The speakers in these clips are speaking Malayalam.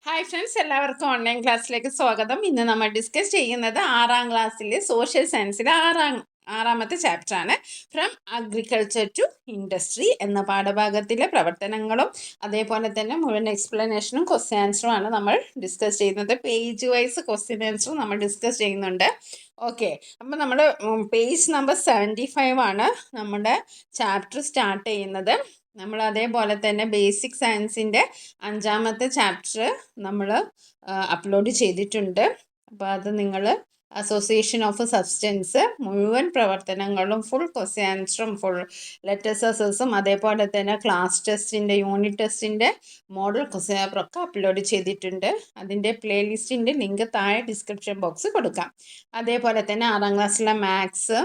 ഹായ് ഫ്രണ്ട്സ്, എല്ലാവർക്കും ഓൺലൈൻ ക്ലാസ്സിലേക്ക് സ്വാഗതം. ഇന്ന് നമ്മൾ ഡിസ്കസ് ചെയ്യുന്നത് 6ാം ക്ലാസ്സിലെ സോഷ്യൽ സയൻസിലെ ആറാമത്തെ ചാപ്റ്ററാണ്. ഫ്രം അഗ്രികൾച്ചർ ടു ഇൻഡസ്ട്രി എന്ന പാഠഭാഗത്തിലെ പ്രവർത്തനങ്ങളും അതേപോലെ തന്നെ മുഴുവൻ എക്സ്പ്ലനേഷനും ക്വസ്റ്റ്യൻ ആൻസറും ആണ് നമ്മൾ ഡിസ്കസ് ചെയ്യുന്നത്. പേജ് വൈസ് ക്വസ്റ്റ്യൻ ആൻസറും നമ്മൾ ഡിസ്കസ് ചെയ്യുന്നുണ്ട്. ഓക്കെ, അപ്പം നമ്മൾ പേജ് നമ്പർ 75 ആണ് നമ്മുടെ ചാപ്റ്റർ സ്റ്റാർട്ട് ചെയ്യുന്നത്. നമ്മൾ അതേപോലെ തന്നെ ബേസിക് സയൻസിൻ്റെ 5ാമത്തെ ചാപ്റ്റർ നമ്മൾ അപ്ലോഡ് ചെയ്തിട്ടുണ്ട്. അപ്പോൾ അത് നിങ്ങൾ അസോസിയേഷൻ ഓഫ് സബ്സ്റ്റൻസ് മുഴുവൻ പ്രവർത്തനങ്ങളും ഫുൾ ക്വസ്റ്റ്യൻ ആൻസറും ഫുൾ ലെറ്റേഴ്സും അതേപോലെ തന്നെ ക്ലാസ് ടെസ്റ്റിൻ്റെ യൂണിറ്റ് ടെസ്റ്റിൻ്റെ മോഡൽ ക്വസ്റ്റ്യൻ പേപ്പറൊക്കെ അപ്ലോഡ് ചെയ്തിട്ടുണ്ട്. അതിൻ്റെ പ്ലേലിസ്റ്റിൻ്റെ ലിങ്ക് താഴെ ഡിസ്ക്രിപ്ഷൻ ബോക്സ് കൊടുക്കാം. അതേപോലെ തന്നെ 6ാം ക്ലാസ്സിലെ മാത്സ്,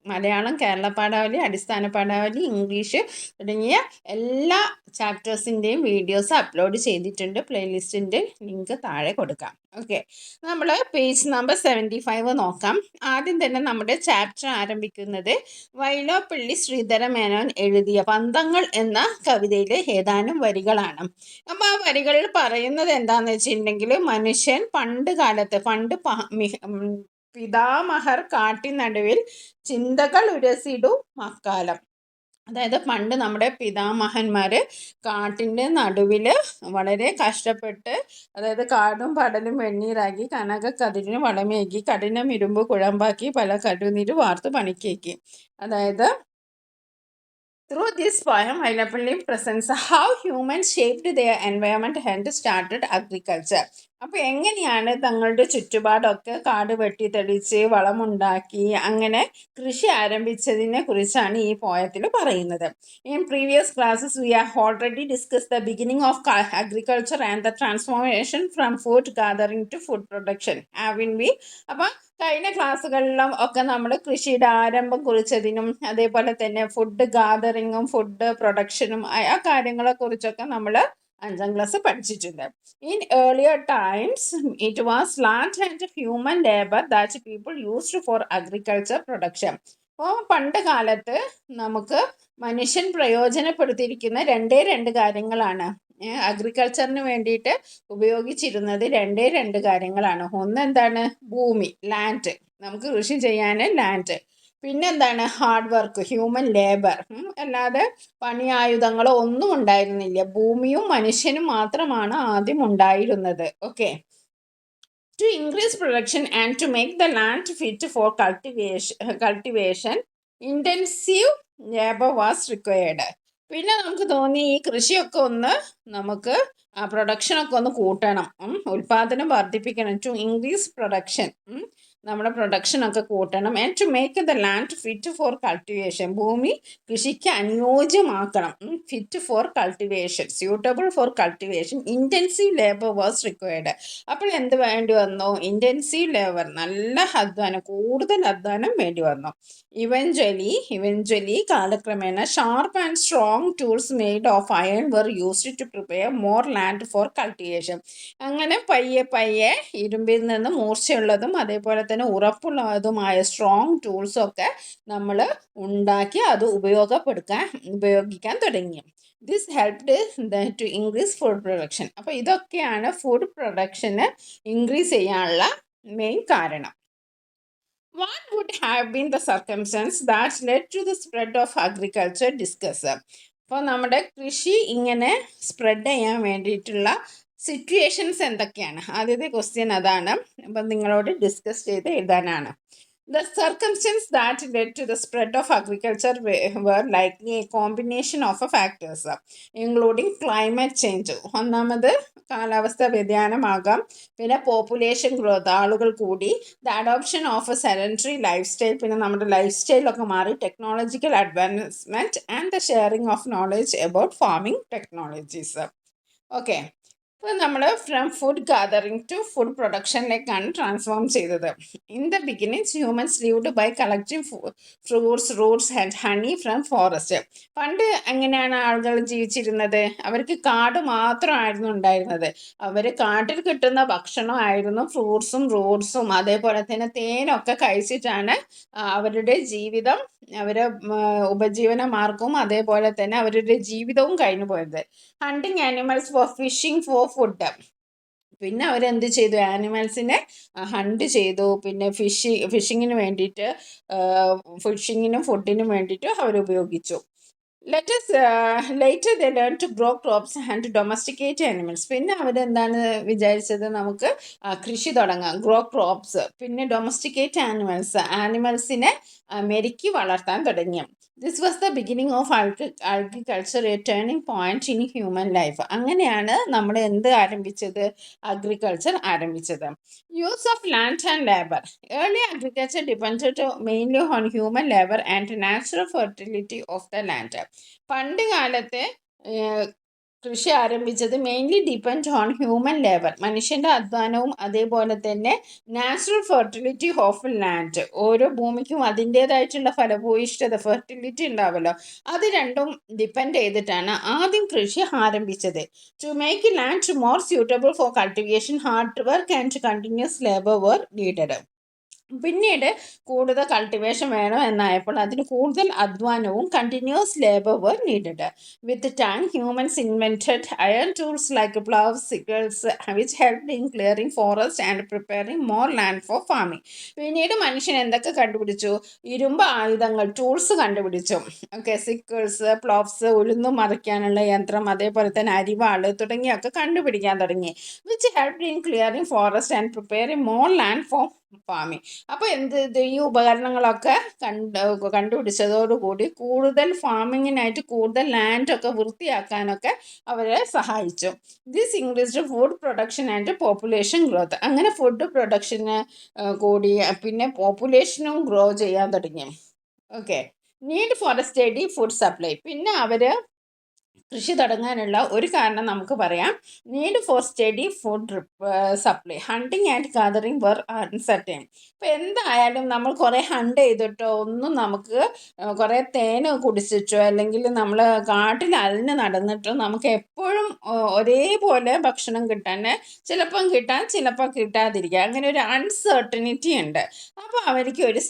മലയാളം, കേരള പാഠാവലി, അടിസ്ഥാന പാഠാവലി, ഇംഗ്ലീഷ് തുടങ്ങിയ എല്ലാ ചാപ്റ്റേഴ്സിൻ്റെയും വീഡിയോസ് അപ്ലോഡ് ചെയ്തിട്ടുണ്ട്. പ്ലേലിസ്റ്റിൻ്റെ ലിങ്ക് താഴെ കൊടുക്കാം. ഓക്കെ, നമ്മൾ പേജ് നമ്പർ 75 നോക്കാം. ആദ്യം തന്നെ നമ്മുടെ ചാപ്റ്റർ ആരംഭിക്കുന്നത് വൈലോപ്പിള്ളി ശ്രീധര മേനോൻ എഴുതിയ പന്തങ്ങൾ എന്ന കവിതയിലെ ഏതാനും വരികളാണ്. അപ്പോൾ ആ വരികളിൽ പറയുന്നത് എന്താണെന്ന് വെച്ചിട്ടുണ്ടെങ്കിൽ, മനുഷ്യൻ പണ്ട് കാലത്ത് പിതാമഹർ കാട്ടിനടുവിൽ ചിന്തകൾ ഉരസിടു മക്കാലം. അതായത് പണ്ട് നമ്മുടെ പിതാമഹന്മാർ കാട്ടിൻ്റെ നടുവിൽ വളരെ കഷ്ടപ്പെട്ട്, അതായത് കാടും പടലും വെണ്ണീറാക്കി, കനകക്കതിരിന് വളമേകി, കഠിനം ഇരുമ്പ് കുഴമ്പാക്കി, പല കടുനീര് വാർത്ത് പണിക്കേക്കി. അതായത് through this poem, Vailapalli presents how humans shaped their environment and started agriculture. അപ്പോൾ എങ്ങനെയാണ് തങ്ങളുടെ ചുറ്റുപാടൊക്കെ കാട് വെട്ടിത്തെളിച്ച് വളമുണ്ടാക്കി അങ്ങനെ കൃഷി ആരംഭിച്ചതിനെ കുറിച്ചാണ് ഈ പോയത്തിൽ പറയുന്നത്. In previous classes we have already discuss the beginning of agriculture and the transformation from food gathering to food production having we. അപ്പം കഴിഞ്ഞ ക്ലാസ്സുകളിലും ഒക്കെ നമ്മൾ കൃഷിയുടെ ആരംഭം കുറിച്ചതിനും അതേപോലെ തന്നെ ഫുഡ് ഗാദറിങ്ങും ഫുഡ് പ്രൊഡക്ഷനും ആ കാര്യങ്ങളെ കുറിച്ചൊക്കെ നമ്മൾ 5ാം ക്ലാസ് പഠിച്ചിട്ടുണ്ട്. In earlier times it was land and human labour that people used for agriculture production. അപ്പോൾ പണ്ട് കാലത്ത് നമുക്ക് മനുഷ്യൻ പ്രയോജനപ്പെടുത്തിയിരിക്കുന്ന രണ്ട് കാര്യങ്ങളാണ്. അഗ്രികൾച്ചറിന് വേണ്ടിയിട്ട് ഉപയോഗിച്ചിരുന്നത് രണ്ട് കാര്യങ്ങളാണ്. ഒന്ന് എന്താണ്? ഭൂമി, ലാൻഡ്, നമുക്ക് കൃഷി ചെയ്യാൻ ലാൻഡ്. പിന്നെന്താണ്? Hard work, human labour. അല്ലാതെ പണിയായുധങ്ങളോ ഒന്നും ഉണ്ടായിരുന്നില്ല. ഭൂമിയും മനുഷ്യനും മാത്രമാണ് ആദ്യം ഉണ്ടായിരുന്നത്. Okay, to increase production and to make the land fit for cultivation, intensive labor was required. പിന്നെ നമുക്ക് തോന്നി ഈ കൃഷിയൊക്കെ നമുക്ക് പ്രൊഡക്ഷനൊക്കെ കൂട്ടണം, ഉൽപാദനം വർദ്ധിപ്പിക്കണം. ടു ഇൻക്രീസ് പ്രൊഡക്ഷൻ, നമ്മുടെ പ്രൊഡക്ഷനൊക്കെ കൂട്ടണം. And to make the land fit for cultivation, ഭൂമി കൃഷിക്ക് അനുയോജ്യമാക്കണം. Fit for cultivation, suitable for cultivation. Intensive labour was required. അപ്പോൾ എന്ത് വേണ്ടി വന്നു? ഇൻറ്റൻസീവ് ലേബർ, നല്ല അധ്വാനം, കൂടുതൽ അധ്വാനം വേണ്ടി വന്നു. ഇവഞ്ച്വലി കാലക്രമേണ sharp and strong tools made of iron were used to prepare more land for cultivation. അങ്ങനെ പയ്യെ ഇരുമ്പിൽ നിന്ന് മൂർച്ചയുള്ളതും അതേപോലെ തന്നെ ഉറപ്പുള്ളതുമായ സ്ട്രോങ് ടൂൾസൊക്കെ നമ്മൾ ഉണ്ടാക്കി അത് ഉപയോഗിക്കാൻ തുടങ്ങി. This helped to increase food production. അപ്പോൾ ഇതൊക്കെയാണ് ഫുഡ് പ്രൊഡക്ഷന് ഇൻക്രീസ് ചെയ്യാനുള്ള മെയിൻ കാരണം. What would have been the circumstance that led to the spread of agriculture? Discuss. അപ്പോൾ നമ്മുടെ കൃഷി ഇങ്ങനെ സ്പ്രെഡ് ചെയ്യാൻ വേണ്ടിയിട്ടുള്ള സിറ്റുവേഷൻസ് എന്തൊക്കെയാണ്? ആദ്യത്തെ ക്വസ്റ്റ്യൻ അതാണ്. അപ്പം നിങ്ങളോട് ഡിസ്കസ് ചെയ്ത് എഴുതാനാണ്. The circumstances that led to the spread of agriculture were likely a combination of factors, including climate change. ഒന്നാമത് കാലാവസ്ഥ വ്യതിയാനമാകാം. പിന്നെ പോപ്പുലേഷൻ ഗ്രോത്ത്, ആളുകൾ കൂടി. The adoption of a sedentary lifestyle, പിന്നെ നമ്മുടെ ലൈഫ് സ്റ്റൈലൊക്കെ മാറി. Technological advancement and the sharing of knowledge about farming technologies. Okay, അപ്പോൾ നമ്മൾ from food gathering to food പ്രൊഡക്ഷനിലേക്കാണ് ട്രാൻസ്ഫോം ചെയ്തത്. In the beginnings humans lived by collecting fruits, roots and honey from forest. പണ്ട് എങ്ങനെയാണ് ആളുകൾ ജീവിച്ചിരുന്നത്? അവർക്ക് കാട് മാത്രമായിരുന്നു ഉണ്ടായിരുന്നത്. അവർ കാട്ടിൽ കിട്ടുന്ന ഭക്ഷണമായിരുന്നു ഫ്രൂട്ട്സും റൂട്ട്സും അതേപോലെ തന്നെ തേനൊക്കെ കഴിച്ചിട്ടാണ് അവരുടെ ജീവിതം, ഉപജീവന മാർഗവും അതേപോലെ തന്നെ അവരുടെ ജീവിതവും കഴിഞ്ഞു പോയത്. Hunting animals for fishing for food. പിന്നെ അവരെന്ത് ചെയ്തു, ആനിമൽസിനെ ഹണ്ട് ചെയ്തു. പിന്നെ ഫിഷിങ്ങിന് വേണ്ടിയിട്ട്, ഫിഷിങ്ങിനും ഫുഡിനും വേണ്ടിയിട്ട് അവർ ഉപയോഗിച്ചു. Later they learned to grow crops and to domesticate animals. പിന്നെ അവരെന്താണ് വിചാരിച്ചത്, നമുക്ക് കൃഷി തുടങ്ങാം, ഗ്രോ ക്രോപ്സ്, പിന്നെ ഡൊമസ്റ്റിക്കേറ്റ് ആനിമൽസിനെ മെരുക്കി വളർത്താൻ തുടങ്ങി. This was the beginning of agriculture, A turning point in human life. അങ്ങനെയാണ് നമ്മൾ എന്ത് ആരംഭിച്ചത്, അഗ്രികൾച്ചർ ആരംഭിച്ചത്. Use of land and labour. Early agriculture depended mainly on human labor and natural fertility of the land. പണ്ട് കാലത്തെ കൃഷി ആരംഭിച്ചത് mainly depend on human labour, മനുഷ്യൻ്റെ അധ്വാനവും അതേപോലെ തന്നെ നാച്ചുറൽ ഫെർട്ടിലിറ്റി ഓഫ് ലാൻഡ്. ഓരോ ഭൂമിക്കും അതിൻ്റേതായിട്ടുള്ള ഫലഭൂയിഷ്ഠത, ഫെർട്ടിലിറ്റി ഉണ്ടാവുമല്ലോ, അത് രണ്ടും ഡിപ്പെൻഡ് ചെയ്തിട്ടാണ് ആദ്യം കൃഷി ആരംഭിച്ചത്. To make land more suitable for cultivation, hard work and continuous labour were needed. പിന്നീട് കൂടുതൽ കൾട്ടിവേഷൻ വേണം എന്നായപ്പോൾ അതിന് കൂടുതൽ അധ്വാനവും continuous labour were needed. With time humans invented iron tools like ploughs, sickles, which helped in clearing forest and preparing more land for farming. പിന്നീട് മനുഷ്യൻ എന്തൊക്കെ കണ്ടുപിടിച്ചു, ഇരുമ്പ് ആയുധങ്ങൾ, ടൂൾസ് കണ്ടുപിടിച്ചു. ഓക്കെ, സിക്കിൾസ്, പ്ലവ്സ്, ഉഴുന്നു മറിക്കാനുള്ള യന്ത്രം, അതേപോലെ തന്നെ അരിവാള് തുടങ്ങിയൊക്കെ കണ്ടുപിടിക്കാൻ തുടങ്ങി. Which helped in clearing forest and preparing more land for farming. അപ്പോൾ ഈ ഉപകരണങ്ങളൊക്കെ കണ്ടുപിടിച്ചതോടുകൂടി കൂടുതൽ ഫാമിങ്ങിനായിട്ട് കൂടുതൽ ലാൻഡൊക്കെ വൃത്തിയാക്കാനൊക്കെ അവരെ സഹായിച്ചു. This increased food production and population growth. അങ്ങനെ ഫുഡ് പ്രൊഡക്ഷന് കൂടി, പിന്നെ പോപ്പുലേഷനും ഗ്രോ ചെയ്യാൻ തുടങ്ങി. Okay, need for a steady food supply. പിന്നെ അവർ കൃഷി തുടങ്ങാനുള്ള ഒരു കാരണം നമുക്ക് പറയാം, need for steady food supply. Hunting and gathering were uncertain. ഇപ്പോൾ എന്തായാലും നമ്മൾ കുറേ ഹണ്ട് ചെയ്തിട്ടോ ഒന്നും, നമുക്ക് കുറേ തേന് കുടിച്ചിട്ടോ അല്ലെങ്കിൽ നമ്മൾ കാട്ടിൽ അലഞ്ഞ് നടന്നിട്ടോ നമുക്ക് എപ്പോഴും ഒരേപോലെ ഭക്ഷണം കിട്ടാൻ, ചിലപ്പം കിട്ടാൻ ചിലപ്പോൾ കിട്ടാതിരിക്കുക, അങ്ങനെ ഒരു അൺസർട്ടനിറ്റി ഉണ്ട്. അപ്പോൾ അവർക്ക് ഒരു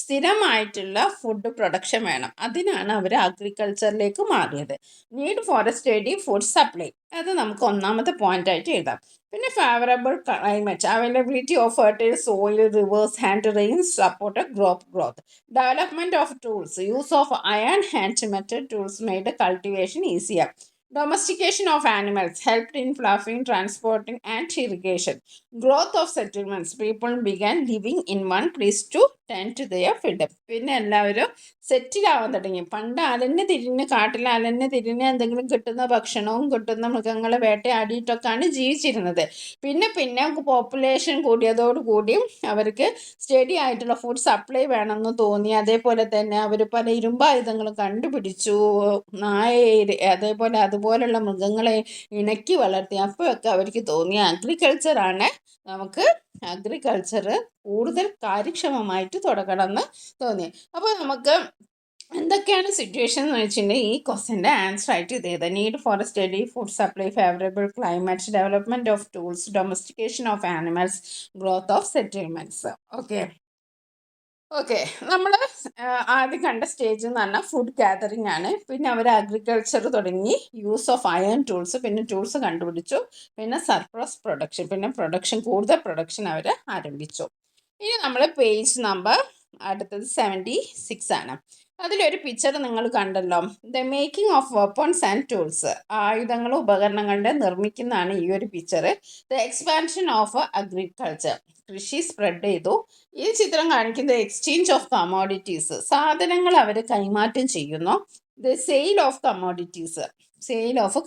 സ്ഥിരമായിട്ടുള്ള ഫുഡ് പ്രൊഡക്ഷൻ വേണം. അതിനാണ് അവർ അഗ്രികൾച്ചറിലേക്ക് മാറിയത്. Need for a steady food supply, അത് നമുക്ക് ഒന്നാമത്തെ പോയിന്റ് ആയിട്ട് എഴുതാം. പിന്നെ favourable climate, availability of fertile soil, rivers and rains supported growth. Development of tools, use of iron and metal tools made cultivation easier. Domestication of animals helped in ploughing, transporting and irrigation. Growth of settlements, people began living in one place to tend to their field. പിന്നെ എല്ലാവരും സെറ്റിലാവാൻ തുടങ്ങി. പണ്ട് അലഞ്ഞ് തിരിഞ്ഞ് കാട്ടിൽ അലഞ്ഞ് തിരിഞ്ഞ് എന്തെങ്കിലും കിട്ടുന്ന ഭക്ഷണവും കിട്ടുന്ന മൃഗങ്ങളെ വേട്ടയാടിയിട്ടൊക്കെയാണ് ജീവിച്ചിരുന്നത്. പിന്നെ പോപ്പുലേഷൻ കൂടിയതോടുകൂടി അവർക്ക് സ്റ്റഡി ആയിട്ടുള്ള ഫുഡ് സപ്ലൈ വേണമെന്ന് തോന്നി. അതേപോലെ തന്നെ അവർ പല ഇരുമ്പായുധങ്ങളും കണ്ടുപിടിച്ചു. അതുപോലുള്ള മൃഗങ്ങളെ ഇണക്കി വളർത്തി. അപ്പോഴൊക്കെ അവർക്ക് തോന്നിയ അഗ്രികൾച്ചർ കൂടുതൽ കാര്യക്ഷമമായിട്ട് തുടങ്ങണമെന്ന് തോന്നി. അപ്പോൾ നമുക്ക് എന്തൊക്കെയാണ് സിറ്റുവേഷൻ എന്ന് വെച്ചിട്ടുണ്ടെങ്കിൽ ഈ ക്വസ്റ്റ്യൻ്റെ ആൻസർ ആയിട്ട് ഇത് need for steady food supply, favourable climate, development of tools, domestication of animals, growth of settlements. Okay, നമ്മൾ ആദ്യം കണ്ട സ്റ്റേജ് എന്ന് പറഞ്ഞാൽ ഫുഡ് ഗാദറിങ് ആണ്. പിന്നെ അവർ അഗ്രികൾച്ചർ തുടങ്ങി, യൂസ് ഓഫ് അയൺ ടൂൾസ്, പിന്നെ ടൂൾസ് കണ്ടുപിടിച്ചു, പിന്നെ സർപ്ലസ് പ്രൊഡക്ഷൻ, പിന്നെ കൂടുതൽ പ്രൊഡക്ഷൻ അവർ ആരംഭിച്ചു. ഇനി നമ്മൾ പേജ് നമ്പർ അടുത്തത് 76 ആണ്. അതിലൊരു പിക്ചർ നിങ്ങൾ കണ്ടല്ലോ, the making of weapons and tools. ആയുധങ്ങളും ഉപകരണങ്ങളുടെ നിർമ്മിക്കുന്നതാണ് ഈ ഒരു picture. The expansion of agriculture, കൃഷി സ്പ്രെഡ് ചെയ്തു. ഈ ചിത്രം കാണിക്കുന്നത് എക്സ്ചേഞ്ച് ഓഫ് കമോഡിറ്റീസ്, സാധനങ്ങൾ അവർ കൈമാറ്റം ചെയ്യുന്നു. ദ സെയിൽ ഓഫ്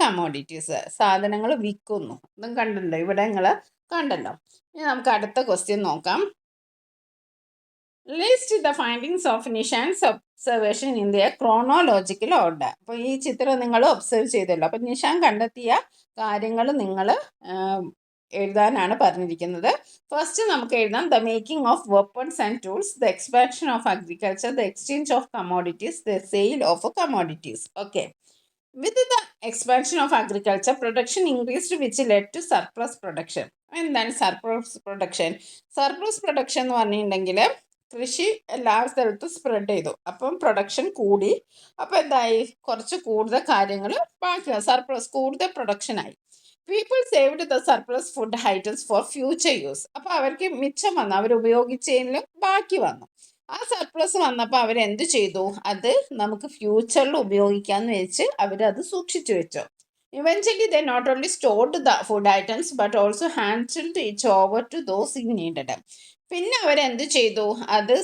കമോഡിറ്റീസ്, സാധനങ്ങൾ വിൽക്കുന്നു. ഇതും കണ്ടല്ലോ, ഇവിടെ നിങ്ങൾ കണ്ടല്ലോ. ഇനി നമുക്ക് അടുത്ത ക്വസ്റ്റ്യൻ നോക്കാം. List the findings of Nishan's observation in their chronological order. അപ്പോൾ ഈ ചിത്രം നിങ്ങൾ ഒബ്സർവ് ചെയ്തല്ലോ. അപ്പോൾ നിഷാൻ കണ്ടെത്തിയ കാര്യങ്ങൾ നിങ്ങൾ എഴുതാനാണ് പറഞ്ഞിരിക്കുന്നത്. ഫസ്റ്റ് നമുക്ക് എഴുതാം, the making of weapons and tools, the expansion of agriculture, the exchange of commodities, the sale of commodities. Okay, with the expansion of agriculture production increased which led to surplus production. എന്താണ് സർപ്ലസ് പ്രൊഡക്ഷൻ? സർപ്ലസ് പ്രൊഡക്ഷൻ എന്ന് പറഞ്ഞിട്ടുണ്ടെങ്കിൽ കൃഷി എല്ലാ സ്ഥലത്തും സ്പ്രെഡ് ചെയ്തു, അപ്പം പ്രൊഡക്ഷൻ കൂടി. അപ്പോൾ എന്തായി, കുറച്ച് കൂടുതൽ കാര്യങ്ങൾ ബാക്കി, സർപ്ലസ്, കൂടുതൽ പ്രൊഡക്ഷനായി. People saved the surplus food items for future use. അപ്പോൾ അവർക്ക് മിച്ചം വന്നു, അവർ ഉപയോഗിച്ചതിലും ബാക്കി വന്നു. ആ സർപ്ലസ് വന്നപ്പോൾ അവരെന്ത് ചെയ്തു, അത് നമുക്ക് ഫ്യൂച്ചറിൽ ഉപയോഗിക്കാമെന്ന് വെച്ച് അവരത് സൂക്ഷിച്ചു വെച്ചു. Eventually they not only stored the food items but also handled it over to those in needed. പിന്നെ അവരെന്ത് ചെയ്തു, അത്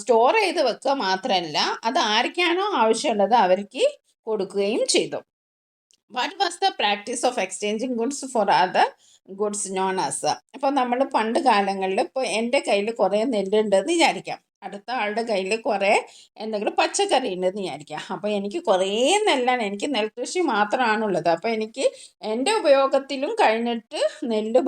സ്റ്റോർ ചെയ്ത് വെക്കുക മാത്രമല്ല, അത് ആർക്കാണോ ആവശ്യമുള്ളത് അവർക്ക് കൊടുക്കുകയും ചെയ്തു. What was the practice of exchanging goods for other goods known as. അപ്പോൾ നമ്മൾ പണ്ട് കാലങ്ങളിൽ, ഇപ്പോൾ എൻ്റെ കയ്യിൽ കുറേ നെല്ലുണ്ടെന്ന് വിചാരിക്കാം, അടുത്ത ആളുടെ കയ്യിൽ കുറേ എന്തെങ്കിലും പച്ചക്കറി ഉണ്ടെന്ന് വിചാരിക്കാം. അപ്പോൾ എനിക്ക് കുറേ നെല്ലാണ്, എനിക്ക് നെൽകൃഷി മാത്രമാണുള്ളത്. അപ്പോൾ എനിക്ക് എൻ്റെ ഉപയോഗത്തിലും കഴിഞ്ഞിട്ട് നെല്ല്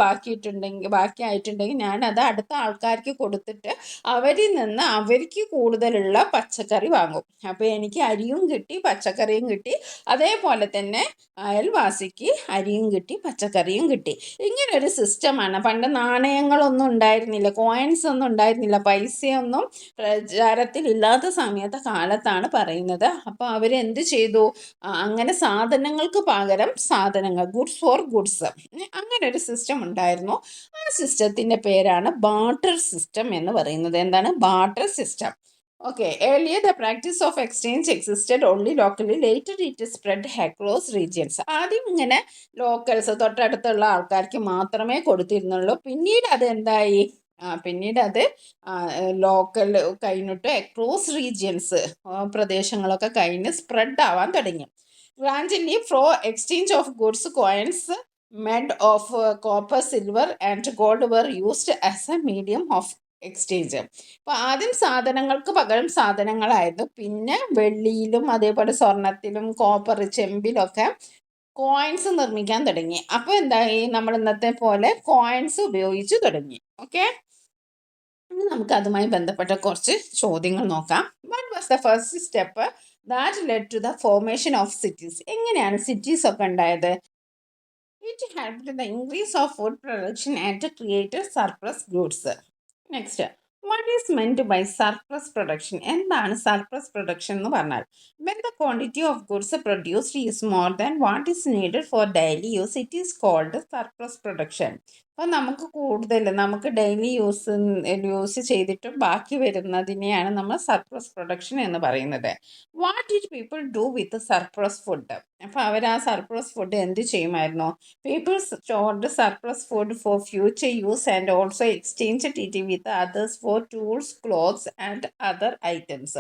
ബാക്കിയായിട്ടുണ്ടെങ്കിൽ ഞാനത് അടുത്ത ആൾക്കാർക്ക് കൊടുത്തിട്ട് അവരിൽ നിന്ന് അവർക്ക് കൂടുതലുള്ള പച്ചക്കറി വാങ്ങും. അപ്പോൾ എനിക്ക് അരിയും കിട്ടി പച്ചക്കറിയും കിട്ടി, അതേപോലെ തന്നെ അയൽവാസിക്ക് അരിയും കിട്ടി പച്ചക്കറിയും കിട്ടി. ഇങ്ങനൊരു സിസ്റ്റമാണ്. പണ്ട് നാണയങ്ങളൊന്നും ഉണ്ടായിരുന്നില്ല, കോയിൻസ് ഒന്നും ഉണ്ടായിരുന്നില്ല, പൈസയൊന്നും പ്രചാരത്തിലില്ലാത്ത കാലത്താണ് പറയുന്നത്. അപ്പോൾ അവരെന്ത് ചെയ്തു, അങ്ങനെ സാധനങ്ങൾക്ക് പകരം സാധനങ്ങൾ, ഗുഡ്സ് ഫോർ ഗുഡ്സ്, അങ്ങനെ ഒരു സിസ്റ്റം ഉണ്ടായിരുന്നു. ആ സിസ്റ്റത്തിൻ്റെ പേരാണ് ബാർട്ടർ സിസ്റ്റം എന്ന് പറയുന്നത്. എന്താണ് barter system? Okay, earlier the practice of exchange existed only locally. Later it spread across regions. ആദ്യം ഇങ്ങനെ ലോക്കൽസ്, തൊട്ടടുത്തുള്ള ആൾക്കാർക്ക് മാത്രമേ കൊടുത്തിരുന്നുള്ളൂ. പിന്നീട് അത് എന്തായി, പിന്നീട് അത് ലോക്കൽ കഴിഞ്ഞിട്ട് അക്രോസ് റീജിയൻസ്, പ്രദേശങ്ങളൊക്കെ കഴിഞ്ഞ് സ്പ്രെഡ് ആവാൻ തുടങ്ങി. Gradually from exchange of goods, coins made of copper, silver and gold were used as a medium of exchange. അപ്പോൾ ആദ്യം സാധനങ്ങൾക്ക് പകരം സാധനങ്ങളായിരുന്നു, പിന്നെ വെള്ളിയിലും അതേപോലെ സ്വർണത്തിലും കോപ്പർ ചെമ്പിലൊക്കെ കോയിൻസ് നിർമ്മിക്കാൻ തുടങ്ങി. അപ്പോൾ എന്തായി, നമ്മൾ ഇന്നത്തെ പോലെ കോയിൻസ് ഉപയോഗിച്ച് തുടങ്ങി. ഓക്കെ, ഇനി നമുക്ക് അതുമായി ബന്ധപ്പെട്ട കുറച്ച് ചോദ്യങ്ങൾ നോക്കാം. What was the first step that led to the formation of cities? എങ്ങനെയാണ് സിറ്റീസ് ഒക്കെ ഉണ്ടായത്? It helped the increase of food production and created surplus goods. Next, what is meant by surplus production? എന്താണ് സർപ്ലസ് പ്രൊഡക്ഷൻ എന്ന് പറഞ്ഞാൽ? When the quantity of goods produced is more than what is needed for daily use, it is called surplus production. അപ്പോൾ നമുക്ക് ഡെയിലി യൂസ് ചെയ്തിട്ട് ബാക്കി വരുന്നതിനെയാണ് നമ്മൾ സർപ്ലസ് പ്രൊഡക്ഷൻ എന്ന് പറയുന്നത്. What did people do with surplus food? അപ്പോൾ അവർ ആ സർപ്ലസ് ഫുഡ് എന്ത് ചെയ്യുമായിരുന്നു? People stored surplus food for future use and also exchanged it with others for tools, clothes and other items.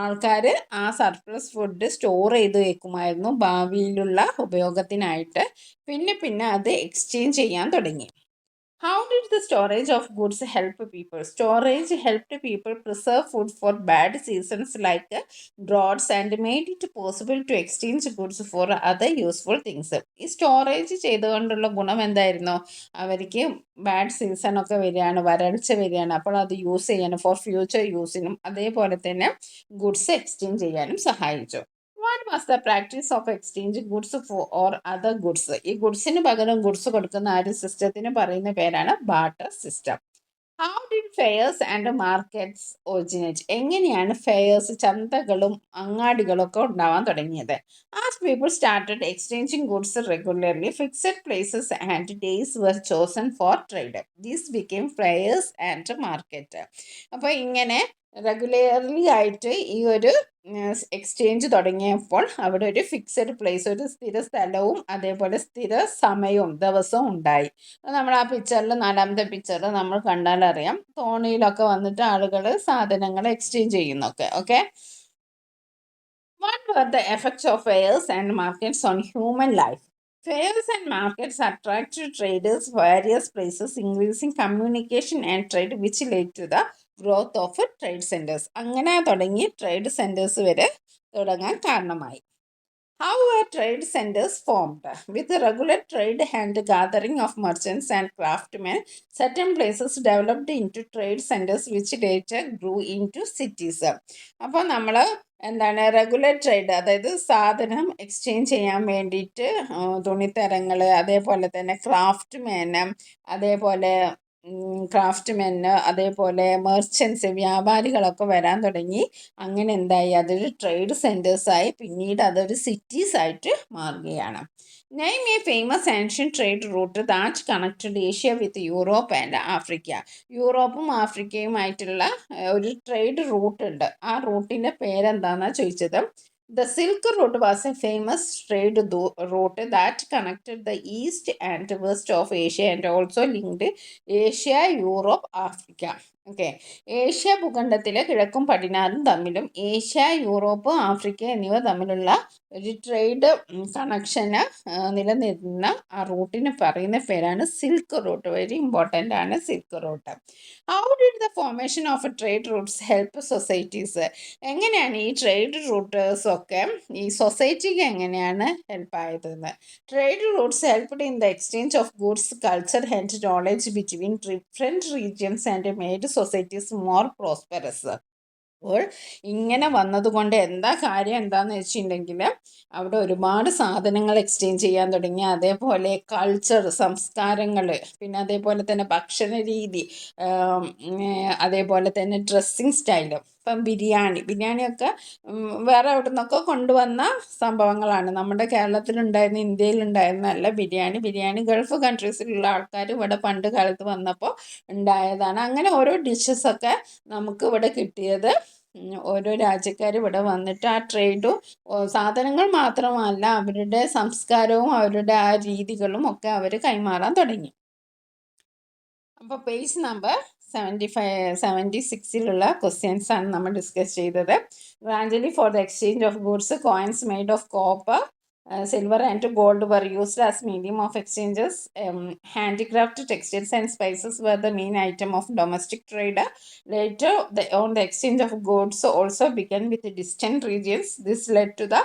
ആൾക്കാർ ആ സർപ്ലസ് ഫുഡ് സ്റ്റോർ ചെയ്ത് വെക്കുമായിരുന്നു ഭാവിയിലുള്ള ഉപയോഗത്തിനായിട്ട്. പിന്നെ അത് എക്സ്ചേഞ്ച് ചെയ്യാൻ തുടങ്ങി. How did the storage of goods help people? Storage helped people preserve food for bad seasons like droughts and made it possible to exchange goods for other useful things. ഈ സ്റ്റോറേജ് ചെയ്തുകൊണ്ടുള്ള ഗുണം എന്തായിരുന്നു? അവർക്ക് ബാഡ് സീസണൊക്കെ വരികയാണ്, വരൾച്ച വരികയാണ്, അപ്പോൾ അത് യൂസ് ചെയ്യാനും ഫോർ ഫ്യൂച്ചർ യൂസിനും അതേപോലെ തന്നെ ഗുഡ്സ് എക്സ്ചേഞ്ച് ചെയ്യാനും സഹായിച്ചു. What was the practice of exchange goods or other goods? ഈ ഗുഡ്സിന് പകരം ഗുഡ്സ് കൊടുക്കുന്ന ആ ഒരു സിസ്റ്റത്തിന് പറയുന്ന പേരാണ് barter system. How did fairs and markets originate? എങ്ങനെയാണ് ഫെയർസ്, ചന്തകളും അങ്ങാടികളും ഒക്കെ ഉണ്ടാവാൻ തുടങ്ങിയത്? As people started exchanging goods regularly, fixed places and days were chosen for trade. These became fairs and market. അപ്പോൾ ഇങ്ങനെ റെഗുലർലി ആയിട്ട് ഈ ഒരു എക്സ്ചേഞ്ച് തുടങ്ങിയപ്പോൾ അവിടെ ഒരു ഫിക്സഡ് പ്ലേസ്, ഒരു സ്ഥിര സ്ഥലവും അതേപോലെ സ്ഥിര സമയവും ദിവസവും ഉണ്ടായി. നമ്മൾ ആ പിക്ചറിൽ, 4ാമത്തെ പിക്ചറിൽ നമ്മൾ കണ്ടാൽ അറിയാം, തോണിയിലൊക്കെ വന്നിട്ട് ആളുകൾ സാധനങ്ങൾ എക്സ്ചേഞ്ച് ചെയ്യുന്നൊക്കെ. Okay, what were the effects of fairs and markets on human life? Fairs and markets attracted traders various places, increasing communication and trade, which led to the growth of trade centers. അങ്ങനെ തുടങ്ങി ട്രേഡ് സെൻറ്റേഴ്സ് വരെ തുടങ്ങാൻ കാരണമായി. How were trade centers formed? With regular trade and gathering of merchants and craftsmen, certain places developed into trade centers which later grew into cities. അപ്പോൾ നമ്മൾ എന്താണ്, റെഗുലർ ട്രേഡ്, അതായത് സാധനം എക്സ്ചേഞ്ച് ചെയ്യാൻ വേണ്ടിയിട്ട് തുണിത്തരങ്ങൾ, അതേപോലെ തന്നെ ക്രാഫ്റ്റ് മേനം, അതേപോലെ ക്രാഫ്റ്റ്മെന്, അതേപോലെ മെർച്ചൻസ്, വ്യാപാരികളൊക്കെ വരാൻ തുടങ്ങി. അങ്ങനെ എന്തായി, അതൊരു ട്രേഡ് സെൻറ്റേഴ്സായി, പിന്നീട് അതൊരു സിറ്റീസായിട്ട് മാറുകയാണ്. Name a famous ancient trade route that connected Asia with Europe and Africa. യൂറോപ്പും ആഫ്രിക്കയുമായിട്ടുള്ള ഒരു ട്രേഡ് റൂട്ട് ഉണ്ട്. ആ റൂട്ടിൻ്റെ പേരെന്താണെന്നാണ് ചോദിച്ചത്. The Silk Road was a famous trade route that connected the east and west of Asia and also linked Asia, Europe, Africa. Okay, Asia ഭൂഖണ്ഡത്തിലെ കിഴക്കും പടിഞ്ഞാറും തമ്മിലും ഏഷ്യ, യൂറോപ്പ്, ആഫ്രിക്ക എന്നിവ തമ്മിലുള്ള ഒരു ട്രേഡ് കണക്ഷന് നിലനിന്ന ആ റൂട്ടിന് പറയുന്ന പേരാണ് സിൽക്ക് റൂട്ട്. വെരി ഇമ്പോർട്ടൻ്റ് ആണ് silk route. How did the formation of trade routes help societies? എങ്ങനെയാണ് ഈ ട്രേഡ് റൂട്ടേഴ്സൊക്കെ ഈ സൊസൈറ്റിക്ക് എങ്ങനെയാണ് ഹെൽപ്പായതെന്ന്? Trade routes helped in the exchange of goods, culture and knowledge between different regions and made societies more prosperous. അപ്പോൾ ഇങ്ങനെ വന്നതുകൊണ്ട് എന്താ കാര്യം എന്താണെന്ന് വെച്ചിട്ടുണ്ടെങ്കിൽ അവിടെ ഒരുപാട് സാധനങ്ങൾ എക്സ്ചേഞ്ച് ചെയ്യാൻ തുടങ്ങി. അതേപോലെ കൾച്ചർ, സംസ്കാരങ്ങൾ, പിന്നെ അതേപോലെ തന്നെ ഭക്ഷണ രീതി, അതേപോലെ തന്നെ ഡ്രസ്സിങ് സ്റ്റൈലും. ഇപ്പം ബിരിയാണിയൊക്കെ വേറെ എവിടെ നിന്നൊക്കെ കൊണ്ടുവന്ന സംഭവങ്ങളാണ്. നമ്മുടെ കേരളത്തിലുണ്ടായിരുന്ന, ഇന്ത്യയിലുണ്ടായിരുന്നല്ല ബിരിയാണി ഗൾഫ് കൺട്രീസിലുള്ള ആൾക്കാർ ഇവിടെ പണ്ട് കാലത്ത് വന്നപ്പോൾ ഉണ്ടായതാണ്. അങ്ങനെ ഓരോ ഡിഷസൊക്കെ നമുക്ക് ഇവിടെ കിട്ടിയത് ഓരോ രാജ്യക്കാർ ഇവിടെ വന്നിട്ട് ആ ട്രേഡും സാധനങ്ങൾ മാത്രമല്ല അവരുടെ സംസ്കാരവും അവരുടെ ആ രീതികളും ഒക്കെ അവർ കൈമാറാൻ തുടങ്ങി. അപ്പോൾ പേജ് നമ്പർ 76 ക്വസ്റ്റ്യൻസ് ആണ് നമ്മൾ ഡിസ്കസ് ചെയ്തത്. Gradually for the exchange of goods, coins made of copper, silver and gold were used as medium of exchanges. Handicraft, textiles and spices were the main item of domestic trade. Later on the exchange of goods also began with distant regions. This led to the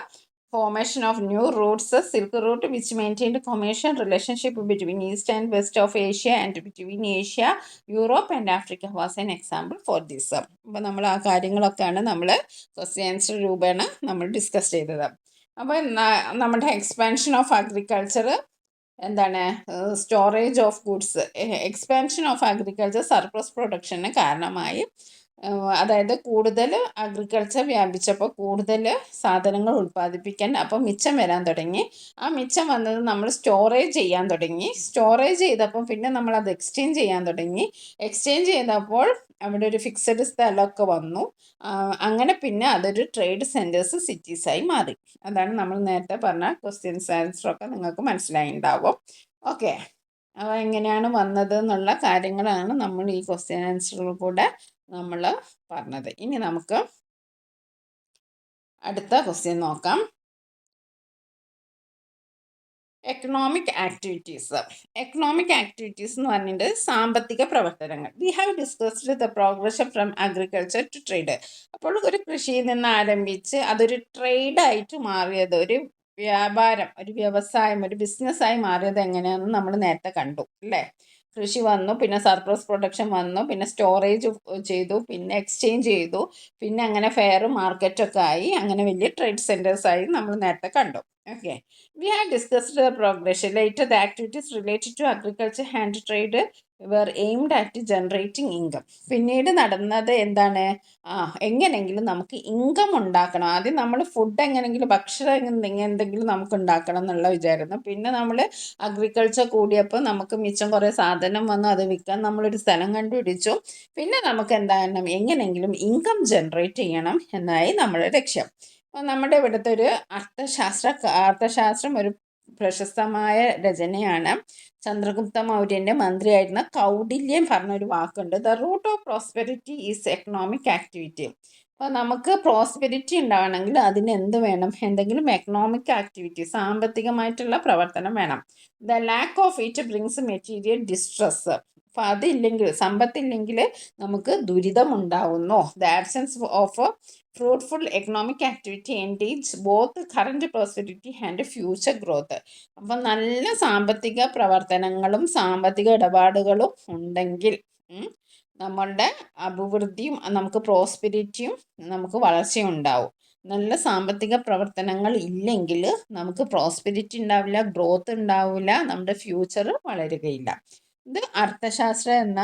formation of new routes, Silk Route, which maintained commercial relationship between east and west of Asia and between Asia, Europe and Africa was an example for this. അപ്പോൾ നമ്മൾ ആ കാര്യങ്ങളൊക്കെയാണ് നമ്മൾ ക്വസ്റ്റ്യൻ ആൻസർ രൂപേണ നമ്മൾ ഡിസ്കസ് ചെയ്തത്. അപ്പോൾ നമ്മുടെ എക്സ്പാൻഷൻ ഓഫ് അഗ്രികൾച്ചർ എന്താണ്, storage of goods, expansion of agriculture surplus production കാരണമായി. അതായത് കൂടുതൽ അഗ്രികൾച്ചർ വ്യാപിച്ചപ്പോൾ കൂടുതൽ സാധനങ്ങൾ ഉൽപ്പാദിപ്പിക്കാൻ, അപ്പോൾ മിച്ചം വരാൻ തുടങ്ങി. ആ മിച്ചം വന്നത് നമ്മൾ സ്റ്റോറേജ് ചെയ്യാൻ തുടങ്ങി. സ്റ്റോറേജ് ചെയ്തപ്പോൾ പിന്നെ നമ്മളത് എക്സ്ചേഞ്ച് ചെയ്യാൻ തുടങ്ങി. എക്സ്ചേഞ്ച് ചെയ്തപ്പോൾ അവിടെ ഒരു ഫിക്സഡ് സ്ഥലമൊക്കെ വന്നു. അങ്ങനെ പിന്നെ അതൊരു ട്രേഡ് സെൻറ്റേഴ്സ്, സിറ്റീസായി മാറി. അതാണ് നമ്മൾ നേരത്തെ പറഞ്ഞ ക്വസ്റ്റ്യൻസ് ആൻസറൊക്കെ നിങ്ങൾക്ക് മനസ്സിലായിട്ടുണ്ടാവും. ഓക്കെ, അപ്പോൾ എങ്ങനെയാണ് വന്നത് എന്നുള്ള കാര്യങ്ങളാണ് നമ്മൾ ഈ ക്വസ്റ്റ്യൻ ആൻസറിൽ കൂടെ നമ്മൾ പറഞ്ഞത്. ഇനി നമുക്ക് അടുത്ത ക്വസ്റ്റ്യൻ നോക്കാം. Economic activities. എക്കണോമിക് ആക്ടിവിറ്റീസ് എന്ന് പറഞ്ഞിട്ട് സാമ്പത്തിക പ്രവർത്തനങ്ങൾ. We have discussed the progression from agriculture to trade. അപ്പോൾ ഒരു കൃഷിയിൽ നിന്ന് ആരംഭിച്ച് അതൊരു ട്രേഡായിട്ട് മാറിയത്, ഒരു വ്യാപാരം, ഒരു വ്യവസായം, ഒരു ബിസിനസ്സായി മാറിയത് എങ്ങനെയാണെന്ന് നമ്മൾ നേരത്തെ കണ്ടു അല്ലേ? കൃഷി വന്നു, പിന്നെ സർപ്ലസ് പ്രൊഡക്ഷൻ വന്നു, പിന്നെ സ്റ്റോറേജ് ചെയ്തു, പിന്നെ എക്സ്ചേഞ്ച് ചെയ്തു, പിന്നെ അങ്ങനെ ഫെയർ മാർക്കറ്റൊക്കെ ആയി, അങ്ങനെ വലിയ ട്രേഡ് സെൻറ്റേഴ്സായി നമ്മൾ നേരത്തെ കണ്ടു. Okay, we have discussed the progression. Later, the activities related to agriculture and trade were aimed at generating income. പിന്നീട് നടന്നത് എന്താണ്, എങ്ങനെയെങ്കിലും നമുക്ക് ഇൻകം ഉണ്ടാക്കണം. ആദ്യം നമ്മൾ ഫുഡ് എങ്ങനെയെങ്കിലും, ഭക്ഷണം എന്തെങ്കിലും നമുക്ക് ഉണ്ടാക്കണം എന്നുള്ള വിചാരമായിരുന്നു. പിന്നെ നമ്മൾ അഗ്രികൾച്ചർ കൂടിയപ്പോൾ നമുക്ക് മിച്ചം കുറേ സാധനം വന്നു, അത് വിൽക്കാൻ നമ്മളൊരു സ്ഥലം കണ്ടുപിടിച്ചു. പിന്നെ നമുക്ക് എന്താണ്, എങ്ങനെയെങ്കിലും ഇൻകം ജനറേറ്റ് ചെയ്യണം എന്നായി നമ്മുടെ ലക്ഷ്യം. അപ്പോൾ നമ്മുടെ ഇവിടുത്തെ ഒരു അർത്ഥശാസ്ത്രം ഒരു പ്രശസ്തമായ രചനയാണ്. ചന്ദ്രഗുപ്ത മൗര്യൻ്റെ മന്ത്രിയായിരുന്ന കൗടില്യൻ പറഞ്ഞൊരു വാക്കുണ്ട്, the root of prosperity is economic activity. അപ്പോൾ നമുക്ക് പ്രോസ്പെരിറ്റി ഉണ്ടാവണമെങ്കിൽ അതിന് എന്ത് വേണം, എന്തെങ്കിലും എക്കണോമിക് ആക്ടിവിറ്റി, സാമ്പത്തികമായിട്ടുള്ള പ്രവർത്തനം വേണം. The lack of it brings material distress. അപ്പോൾ അതില്ലെങ്കിൽ, സമ്പത്തില്ലെങ്കിൽ നമുക്ക് ദുരിതമുണ്ടാവുന്നു. The absence of fruitful economic activity engage both current prosperity and future growth. അപ്പം നല്ല സാമ്പത്തിക പ്രവർത്തനങ്ങളും സാമ്പത്തിക ഇടപാടുകളും ഉണ്ടെങ്കിൽ നമ്മളുടെ അഭിവൃദ്ധിയും, നമുക്ക് പ്രോസ്പെരിറ്റിയും, നമുക്ക് വളർച്ചയും ഉണ്ടാവും. നല്ല സാമ്പത്തിക പ്രവർത്തനങ്ങൾ ഇല്ലെങ്കിൽ നമുക്ക് പ്രോസ്പെരിറ്റി ഉണ്ടാവില്ല, ഗ്രോത്ത് ഉണ്ടാവില്ല, നമ്മുടെ ഫ്യൂച്ചർ വളരുകയില്ല. ഇത് അർത്ഥശാസ്ത്രം എന്ന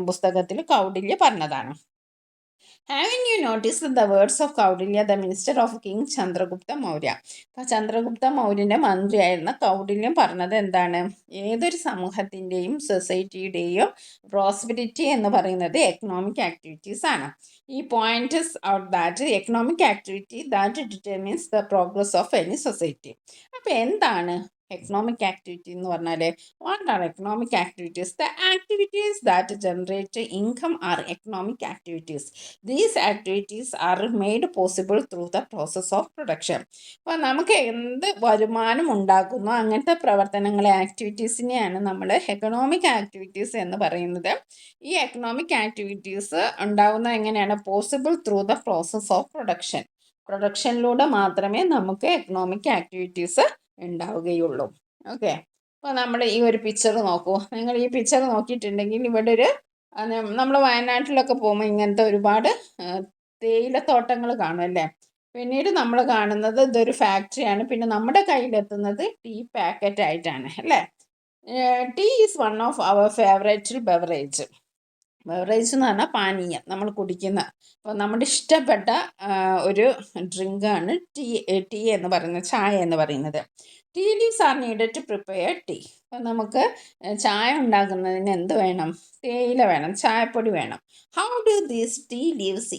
പുസ്തകത്തിൽ കൗടില്യ പറഞ്ഞതാണ്. Having you noticed the words of Kaudilya, the minister of King Chandragupta Maurya? അപ്പോൾ ചന്ദ്രഗുപ്ത മൗര്യൻ്റെ മന്ത്രിയായിരുന്ന കൗടില്യം പറഞ്ഞത് എന്താണ്? ഏതൊരു സമൂഹത്തിൻ്റെയും സൊസൈറ്റിയുടെയും പ്രോസ്പെരിറ്റി എന്ന് പറയുന്നത് എക്കണോമിക് ആക്ടിവിറ്റീസ് ആണ്. ഈ point out that economic activity that determines the progress of any society. അപ്പോൾ എന്താണ് എക്കണോമിക് ആക്ടിവിറ്റി എന്ന് പറഞ്ഞാൽ? What are economic activities? The activities that generate income are economic activities. These activities are made possible through the process of production. അപ്പോൾ നമുക്ക് എന്ത് വരുമാനം ഉണ്ടാക്കുന്നു അങ്ങനത്തെ പ്രവർത്തനങ്ങളെ, ആക്ടിവിറ്റീസിനെയാണ് നമ്മൾ എക്കണോമിക് ആക്ടിവിറ്റീസ് എന്ന് പറയുന്നത്. ഈ എക്കണോമിക് ആക്ടിവിറ്റീസ് ഉണ്ടാകുന്നത് എങ്ങനെയാണ്? Possible through the process of production. പ്രൊഡക്ഷനിലൂടെ മാത്രമേ നമുക്ക് എക്കണോമിക് ആക്ടിവിറ്റീസ് ഉണ്ടാവുകയുള്ളൂ. ഓക്കെ, അപ്പോൾ നമ്മൾ ഈ ഒരു പിക്ചർ നോക്കൂ. നിങ്ങൾ ഈ പിക്ചർ നോക്കിയിട്ടുണ്ടെങ്കിൽ ഇവിടെ ഒരു നമ്മൾ വയനാട്ടിലൊക്കെ പോകുമ്പോൾ ഇങ്ങനത്തെ ഒരുപാട് തേയിലത്തോട്ടങ്ങൾ കാണും അല്ലേ? പിന്നീട് നമ്മൾ കാണുന്നത് ഇതൊരു ഫാക്ടറിയാണ്. പിന്നെ നമ്മുടെ കയ്യിലെത്തുന്നത് ടീ പാക്കറ്റ് ആയിട്ടാണ് അല്ലേ? Tea is one of our favourite beverage. Beverage എന്ന് പറഞ്ഞാൽ പാനീയം, നമ്മൾ കുടിക്കുന്ന. അപ്പോൾ നമ്മുടെ ഇഷ്ടപ്പെട്ട ഒരു ഡ്രിങ്കാണ് ടീ എന്ന് പറയുന്നത്, ചായ എന്ന് പറയുന്നത്. Tea leaves are needed to prepare tea. അപ്പം നമുക്ക് ചായ ഉണ്ടാക്കുന്നതിന് എന്ത് വേണം? തേയില വേണം, ചായപ്പൊടി വേണം. How do these tea leaves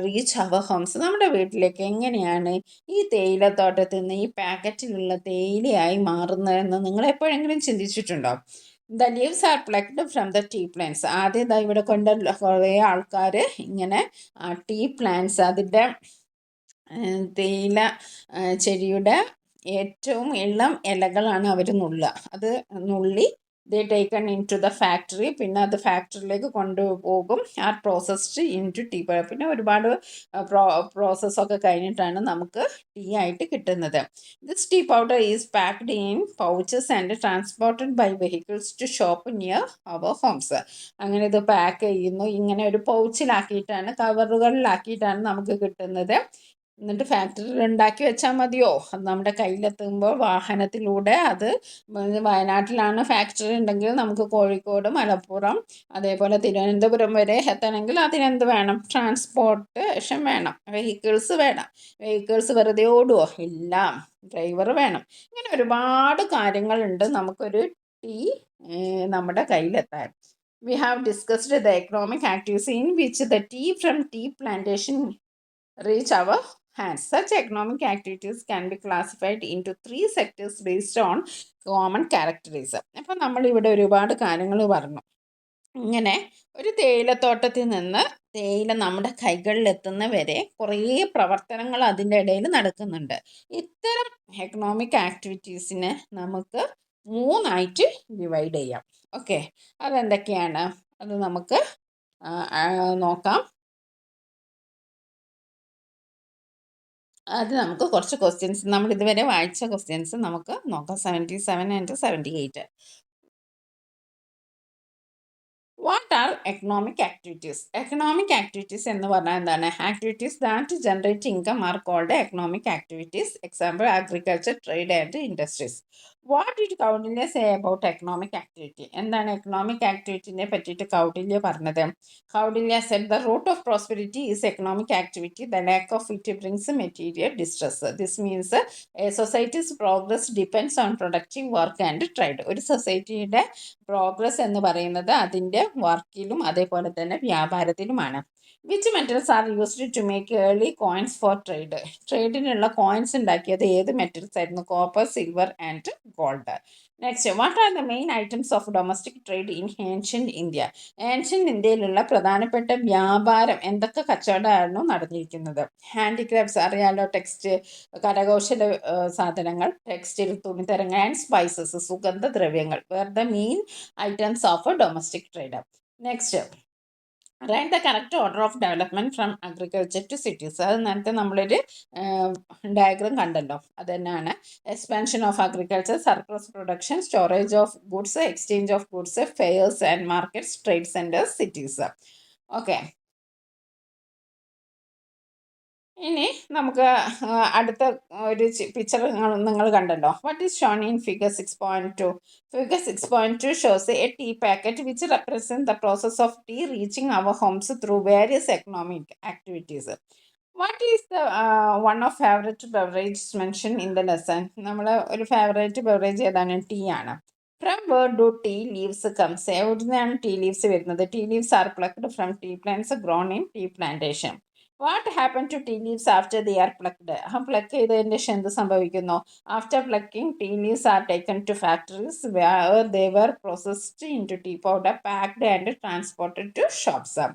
reach our homes? നമ്മുടെ വീട്ടിലേക്ക് എങ്ങനെയാണ് ഈ തേയിലത്തോട്ടത്തിൽ നിന്ന് ഈ പാക്കറ്റിലുള്ള തേയിലയായി മാറുന്നതെന്ന് നിങ്ങൾ എപ്പോഴെങ്കിലും ചിന്തിച്ചിട്ടുണ്ടോ? The leaves are plucked from the tea plants. ആദ്യം ഇവിടെ കൊണ്ട് കുറേ ആൾക്കാർ ഇങ്ങനെ ടീ പ്ലാന്റ്സ്, അതിൻ്റെ തേയില ചെടിയുടെ ഏറ്റവും ഇളം ഇലകളാണ് അവർ നുള്ളുക. അത് നുള്ളി they taken into the factory. പിന്നെ അത് ഫാക്ടറിയിലേക്ക് കൊണ്ടുപോകും. Are processed into tea. പിന്നെ ഒരുപാട് പ്രോസസ്സൊക്കെ കഴിഞ്ഞിട്ടാണ് നമുക്ക് ടീ ആയിട്ട് കിട്ടുന്നത്. This tea powder is packed in pouches and transported by vehicles to shop near our homes. അങ്ങനെ ഇത് പാക്ക് ചെയ്യുന്നു, ഇങ്ങനെ ഒരു പൗച്ചിലാക്കിയിട്ടാണ്, കവറുകളിലാക്കിയിട്ടാണ് നമുക്ക് കിട്ടുന്നത്. എന്നിട്ട് ഫാക്ടറിയിൽ ഉണ്ടാക്കി വെച്ചാൽ മതിയോ? അത് നമ്മുടെ കയ്യിലെത്തുമ്പോൾ വാഹനത്തിലൂടെ, അത് വയനാട്ടിലാണ് ഫാക്ടറി ഉണ്ടെങ്കിൽ നമുക്ക് കോഴിക്കോട്, മലപ്പുറം, അതേപോലെ തിരുവനന്തപുരം വരെ എത്തണമെങ്കിൽ അതിനെന്ത് വേണം? ട്രാൻസ്പോർട്ടേഷൻ വേണം, വെഹിക്കിൾസ് വേണം. വെഹിക്കിൾസ് വെറുതെ ഓടുമോ? ഇല്ല, ഡ്രൈവർ വേണം. ഇങ്ങനെ ഒരുപാട് കാര്യങ്ങളുണ്ട് നമുക്കൊരു ടീ നമ്മുടെ കയ്യിലെത്താൻ. We have discussed the economic activities in which the tea from tea plantation reach our hands. Such economic activities can be classified into 3 sectors based on common characteristics. അപ്പോൾ നമ്മളിവിടെ ഒരുപാട് കാര്യങ്ങൾ പറഞ്ഞു. ഇങ്ങനെ ഒരു തേയിലത്തോട്ടത്തിൽ നിന്ന് തേയില നമ്മുടെ കൈകളിലെത്തുന്ന വരെ കുറേ പ്രവർത്തനങ്ങൾ അതിൻ്റെ ഇടയിൽ നടക്കുന്നുണ്ട്. ഇത്തരം എക്കണോമിക് ആക്ടിവിറ്റീസിനെ നമുക്ക് 3ആയിട്ട് ഡിവൈഡ് ചെയ്യാം. ഓക്കെ, അതെന്തൊക്കെയാണ്? അത് നമുക്ക് നോക്കാം. അത് നമുക്ക് കുറച്ച് ക്വസ്റ്റ്യൻസ്, നമ്മൾ ഇതുവരെ വായിച്ച ക്വസ്റ്റ്യൻസ് നമുക്ക് നോക്കാം. 77 and 78. What are economic activities? Economic activities എന്ന് പറഞ്ഞാൽ എന്താണ്? Activities that generate income are called economic activities. Example agriculture, trade and industries. What did Kautilya say about economic activity? എന്താണ് എക്കണോമിക് ആക്ടിവിറ്റിനെ പറ്റിയിട്ട് കൗടില്യ പറഞ്ഞത്? Kautilya said the root of prosperity is economic activity. The lack of it brings material distress. This means society's progress depends on productive work and trade. ഒരു സൊസൈറ്റിയുടെ പ്രോഗ്രസ് എന്ന് പറയുന്നത് അതിൻ്റെ വർക്കിലും അതേപോലെ തന്നെ വ്യാപാരത്തിലുമാണ്. Which metals are used to make early coins for trade? ട്രേഡിനുള്ള കോയിൻസ് ഉണ്ടാക്കിയത് ഏത് മെറ്റൽസ് ആയിരുന്നു? Copper, silver and gold. Next, what are the main items of domestic trade in ancient India? Ancient ഇന്ത്യയിലുള്ള പ്രധാനപ്പെട്ട വ്യാപാരം, എന്തൊക്കെ കച്ചവടമായിരുന്നു നടന്നിരിക്കുന്നത്? ഹാൻഡിക്രാഫ്റ്റ്സ് അറിയാലോ, ടെക്സ്റ്റ്, കരകൗശല സാധനങ്ങൾ, ടെക്സ്റ്റൈൽ, തുണിത്തരങ്ങൾ, ആൻഡ് സ്പൈസസ്, സുഗന്ധദ്രവ്യങ്ങൾ were the main items of domestic trade. Next, write the correct order of development from agriculture to cities. അത് നേരത്തെ നമ്മളൊരു ഡയഗ്രം കണ്ടല്ലോ, അത് തന്നെയാണ്. Expansion of agriculture, surplus production, storage of goods, exchange of goods, fairs and markets, trade centres, cities. Okay, ഇനി നമുക്ക് അടുത്ത ഒരു പിക്ചർ നിങ്ങൾ കണ്ടല്ലോ. What is shown in figure 6.2? Figure 6.2 shows a tea packet which represent the process of tea reaching our homes through various economic activities. What is the one of favourite beverage mention in the lesson? നമ്മൾ ഒരു ഫേവറേറ്റ് ബെവറേജ് ഏതാണ്? ടീ ആണ്. From where do tea leaves comes? എവിടുന്നാണ് ടീ ലീവ്സ് വരുന്നത്? Tea leaves are plucked from tea plants grown in tea plantation. What happen to tea leaves after they are plucked? Pluck ചെയ്തതിൻ്റെ ശേഷം എന്ത് സംഭവിക്കുന്നു? After plucking tea leaves are taken to factories where they were processed into tea powder packed and transported to shops.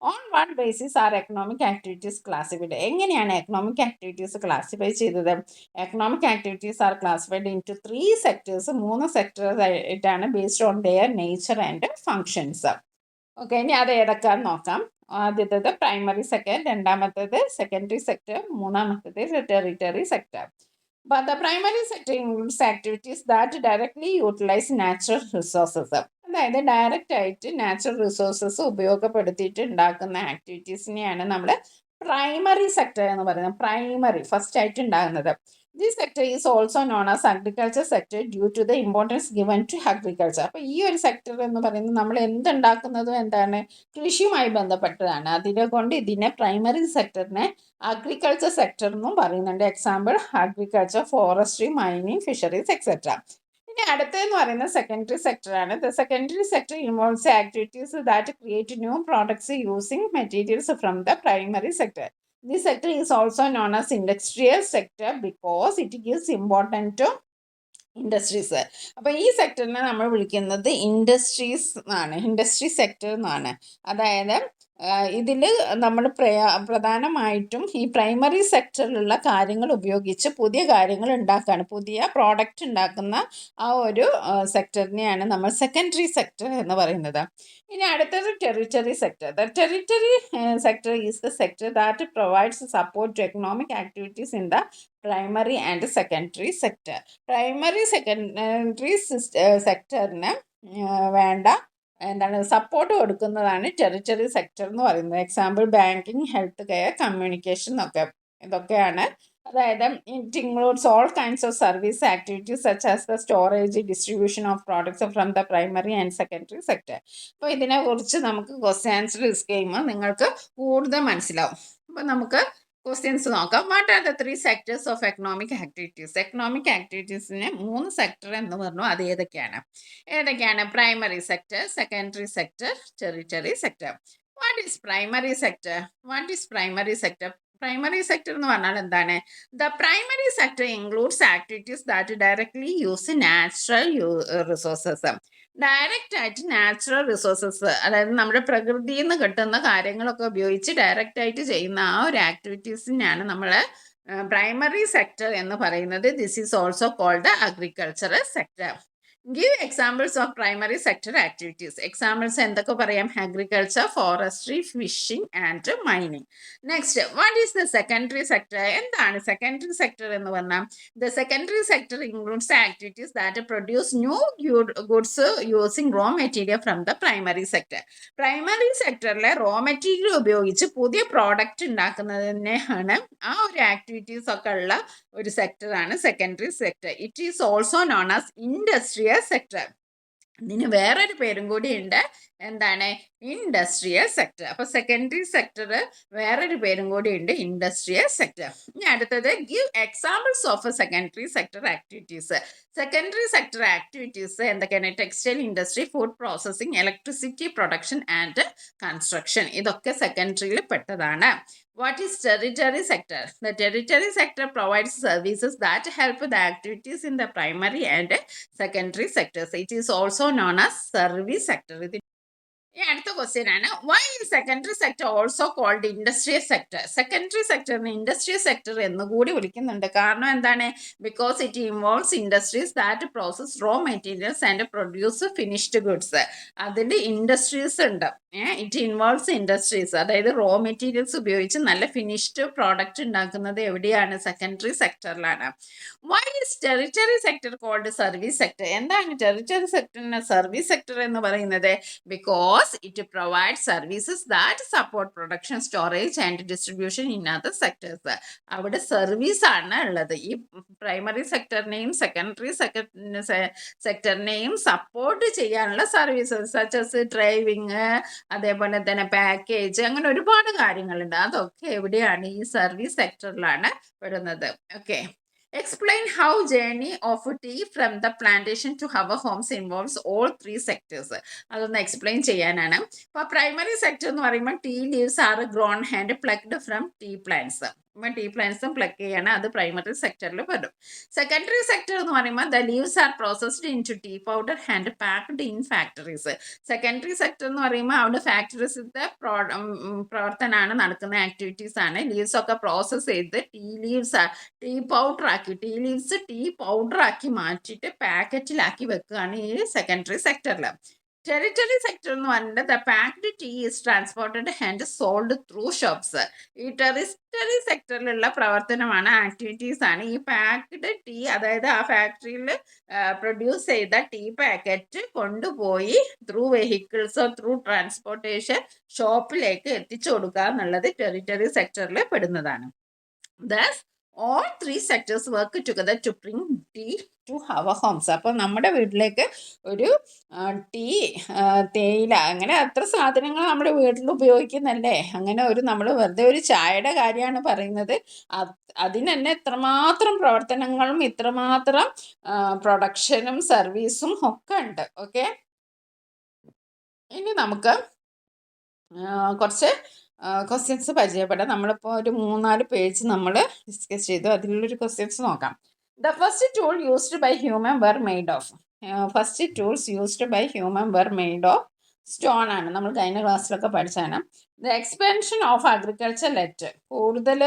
On what basis are economic activities classified? എങ്ങനെയാണ് എക്കണോമിക് ആക്ടിവിറ്റീസ് ക്ലാസിഫൈ ചെയ്തത്? Economic activities are classified into 3 sectors. 3 sectors ആയിട്ടാണ് based on their nature and functions. Okay, ഇനി അത് ഏതൊക്കെയാണെന്ന് നോക്കാം. ആദ്യത്തേത് പ്രൈമറി സെക്ടർ, രണ്ടാമത്തേത് സെക്കൻഡറി സെക്ടർ, മൂന്നാമത്തേത് tertiary sector. But the primary sector includes activities that directly utilize natural resources. അതായത് ഡയറക്റ്റ് ആയിട്ട് നാച്ചുറൽ റിസോഴ്സസ് ഉപയോഗപ്പെടുത്തിയിട്ട് ഉണ്ടാക്കുന്ന ആക്ടിവിറ്റീസിനെയാണ് നമ്മൾ പ്രൈമറി സെക്ടർ എന്ന് പറയുന്നത്. പ്രൈമറി ഫസ്റ്റ് ആയിട്ട് ഉണ്ടാകുന്നത്. This sector is also known as agriculture sector due to the importance given to agriculture. അപ്പോൾ ഈ ഒരു സെക്ടർ എന്ന് പറയുന്നത് നമ്മൾ എന്തുണ്ടാക്കുന്നതും എന്താണ്? കൃഷിയുമായി ബന്ധപ്പെട്ടതാണ്. അതിനെ കൊണ്ട് ഇതിനെ പ്രൈമറി സെക്ടറിനെ അഗ്രികൾച്ചർ സെക്ടർ എന്നും പറയുന്നുണ്ട്. Example agriculture, forestry, mining, fisheries etcetera. ഇനി അടുത്തതെന്ന് പറയുന്നത് സെക്കൻഡറി സെക്ടറാണ്. The secondary sector involves activities that create new products using materials from the primary sector. This sector is also known as industrial sector because it gives importance to industries. അപ്പോൾ ഈ സെക്ടറിനെ നമ്മൾ വിളിക്കുന്നത് ഇൻഡസ്ട്രീസ് എന്നാണ്, ഇൻഡസ്ട്രി സെക്ടർ എന്നാണ്. അതായത് ഇതിൽ നമ്മൾ പ്രധാനമായിട്ടും ഈ പ്രൈമറി സെക്ടറിലുള്ള കാര്യങ്ങൾ ഉപയോഗിച്ച് പുതിയ കാര്യങ്ങൾ ഉണ്ടാക്കുകയാണ്, പുതിയ പ്രോഡക്റ്റ് ഉണ്ടാക്കുന്ന ആ ഒരു സെക്ടറിനെയാണ് നമ്മൾ സെക്കൻഡറി സെക്ടർ എന്ന് പറയുന്നത്. ഇനി അടുത്തത് tertiary sector. The tertiary sector is the sector that provides support to economic activities in the primary and secondary sector. Primary secondary സെക്ടറിന് വേണ്ട എന്താണ് സപ്പോർട്ട് കൊടുക്കുന്നതാണ് ടെറിട്ടറി സെക്ടർ എന്ന് പറയുന്നത്. Example banking, health care, communication ഒക്കെ ഇതൊക്കെയാണ്. അതായത് it includes all kinds of service activities such as the storage, distribution of products from the primary and secondary sector. അപ്പോൾ ഇതിനെക്കുറിച്ച് നമുക്ക് ക്വസ്റ്റ്യൻ ആൻസർ ഡിസ്കസ് ചെയ്യുമ്പോൾ നിങ്ങൾക്ക് കൂടുതൽ മനസ്സിലാവും. അപ്പോൾ നമുക്ക് ക്വസ്റ്റ്യൻസ് നോക്കാം. What are the 3 sectors of economic activities? Economic ആക്ടിവിറ്റീസിന് 3 സെക്ടർ എന്ന് പറഞ്ഞു. അത് ഏതൊക്കെയാണ്? Primary sector, secondary sector, tertiary sector. What is primary sector? Primary sector എന്ന് പറഞ്ഞാൽ എന്താണ്? The primary sector includes activities that directly use natural resources. Direct ആയിട്ട് നാച്ചുറൽ റിസോഴ്സസ്, അതായത് നമ്മുടെ പ്രകൃതിയിൽ നിന്ന് കിട്ടുന്ന കാര്യങ്ങളൊക്കെ ഉപയോഗിച്ച് ഡയറക്റ്റ് ആയിട്ട് ചെയ്യുന്ന ആ ഒരു ആക്ടിവിറ്റീസിനെയാണ് നമ്മൾ പ്രൈമറി സെക്ടർ എന്ന് പറയുന്നത്. This is also called agricultural sector. Give examples of primary sector activities. Examples എന്തൊക്കെ പറയാം? Agriculture, forestry, fishing and mining. Next, what is the secondary sector? എന്താണ് സെക്കൻഡറി സെക്ടർ എന്ന് പറഞ്ഞാൽ? The secondary sector includes activities that produce new goods using raw material from the primary sector. Primary സെക്ടറിലെ റോ മെറ്റീരിയൽ ഉപയോഗിച്ച് പുതിയ പ്രോഡക്റ്റ് ഉണ്ടാക്കുന്നതിനെയാണ് ആ ഒരു ആക്ടിവിറ്റീസ് ഒക്കെ ഉള്ള ഒരു സെക്ടറാണ് secondary sector. It is also known as industrial sector. ഇതിന് വേറൊരു പേരും കൂടി ഉണ്ട്. എന്താണ്? Industrial sector. അപ്പോൾ സെക്കൻഡറി സെക്ടർ വേറൊരു പേരും കൂടി ഉണ്ട്, ഇൻഡസ്ട്രിയൽ സെക്ടർ. ഇനി അടുത്തത് give examples of secondary sector activities. Secondary sector activities എന്തൊക്കെയാണ്? Textile industry, food processing, electricity production and construction. ഇതൊക്കെ സെക്കൻഡറിയിൽ പെട്ടതാണ്. What is territory sector? The territory sector provides services that help the activities in the primary and secondary sectors. It is also known as service sector. ഈ അടുത്ത ക്വസ്റ്റ്യൻ ആണ്, why secondary sector also called industrial sector? Secondary സെക്ടറിന് ഇൻഡസ്ട്രിയൽ സെക്ടർ എന്ന് കൂടി വിളിക്കുന്നുണ്ട്. കാരണം എന്താണ്? Because it involves industries that process raw materials and produce finished goods. അതിൽ ഇൻഡസ്ട്രീസ് ഉണ്ട്. ഇറ്റ് ഇൻവോൾവ്സ് ഇൻഡസ്ട്രീസ്, അതായത് റോ മെറ്റീരിയൽസ് ഉപയോഗിച്ച് നല്ല ഫിനിഷ്ഡ് പ്രോഡക്റ്റ് ഉണ്ടാക്കുന്നത് എവിടെയാണ്? സെക്കൻഡറി സെക്ടറിലാണ്. Why is tertiary sector called service sector? എന്താണ് ടെറിറ്ററി സെക്ടറിന് സർവീസ് സെക്ടർ എന്ന് പറയുന്നത്? Because it provide services that support production, storage and distribution in other sectors. അവിടെ സർവീസ് ആണ് ഉള്ളത്. ഈ പ്രൈമറി സെക്ടറിനെയും സെക്കൻഡറി സെക്ടറിനെയും സപ്പോർട്ട് ചെയ്യാനുള്ള സർവീസസ് സച്ചസ് ഡ്രൈവിങ്, അതേപോലെ തന്നെ പാക്കേജ്, അങ്ങനെ ഒരുപാട് കാര്യങ്ങളുണ്ട്. അതൊക്കെ എവിടെയാണ്? ഈ സർവീസ് സെക്ടറിലാണ് വരുന്നത്. Okay, explain how journey of tea from the plantation to our homes involves all three sectors. അതൊന്ന് എക്സ്പ്ലെയിൻ ചെയ്യാനാണ്. അപ്പോൾ പ്രൈമറി സെക്ടർ എന്ന് പറയുമ്പോൾ tea leaves are grown and plucked from tea plants. അപ്പം ടീ പ്ലാന്റ്സും പ്ലക്ക് ചെയ്യാണ്, അത് പ്രൈമറി സെക്ടറിൽ വരും. സെക്കൻഡറി സെക്ടർ എന്ന് പറയുമ്പോൾ the leaves are processed into tea powder and packed in factories. Secondary sector എന്ന് പറയുമ്പോൾ അവിടെ ഫാക്ടറീസിന്റെ പ്രവർത്തനമാണ് നടക്കുന്ന ആക്ടിവിറ്റീസ് ആണ്. ലീവ്സ് ഒക്കെ പ്രോസസ്സ് ചെയ്ത് ടീ പൗഡർ ആക്കി, ടീ ലീവ്സ് ടീ പൗഡർ ആക്കി മാറ്റിയിട്ട് പാക്കറ്റിലാക്കി വെക്കുകയാണ് ഈ സെക്കൻഡറി സെക്ടറിൽ. ടെറിറ്ററി സെക്ടർ എന്ന് പറഞ്ഞിട്ട് the packed tea is transported and sold through shops. ഈ ടെറിറ്ററി സെക്ടറിലുള്ള പ്രവർത്തനമാണ്, ആക്ടിവിറ്റീസ് ആണ് ഈ പാക്ഡ് ടീ, അതായത് ആ ഫാക്ടറിയിൽ പ്രൊഡ്യൂസ് ചെയ്ത ടീ പാക്കറ്റ് കൊണ്ടുപോയി ത്രൂ വെഹിക്കിൾസോ ത്രൂ ട്രാൻസ്പോർട്ടേഷൻ ഷോപ്പിലേക്ക് എത്തിച്ചു കൊടുക്കുക എന്നുള്ളത് ടെറിറ്ററി സെക്ടറിൽ പെടുന്നതാണ്. Thus, all three sectors work together to bring tea to our homes. അപ്പോൾ നമ്മുടെ വീട്ടിലേക്ക് ഒരു ടീ, തേയില, അങ്ങനെ അത്ര സാധനങ്ങൾ നമ്മുടെ വീട്ടിൽ ഉപയോഗിക്കുന്നല്ലേ. അങ്ങനെ നമ്മൾ വെറുതെ ഒരു ചായയുടെ കാര്യമാണ് പറയുന്നത്. അതിന് തന്നെ ഇത്രമാത്രം പ്രവർത്തനങ്ങളും ഇത്രമാത്രം പ്രൊഡക്ഷനും സർവീസും ഒക്കെ ഉണ്ട്. ഓക്കെ, ഇനി നമുക്ക് കുറച്ച് ക്വസ്റ്റ്യൻസ് പരിചയപ്പെടാം. നമ്മളിപ്പോൾ ഒരു 3-4 പേജ് നമ്മൾ ഡിസ്കസ് ചെയ്തു. അതിലുള്ളൊരു ക്വസ്റ്റ്യൻസ് നോക്കാം. The first tool used by human were made of. First tools used by human were made of stone ആണ്. നമ്മൾ കഴിഞ്ഞ ക്ലാസ്സിലൊക്കെ പഠിച്ചാണ്. The expansion of agriculture led. കൂടുതൽ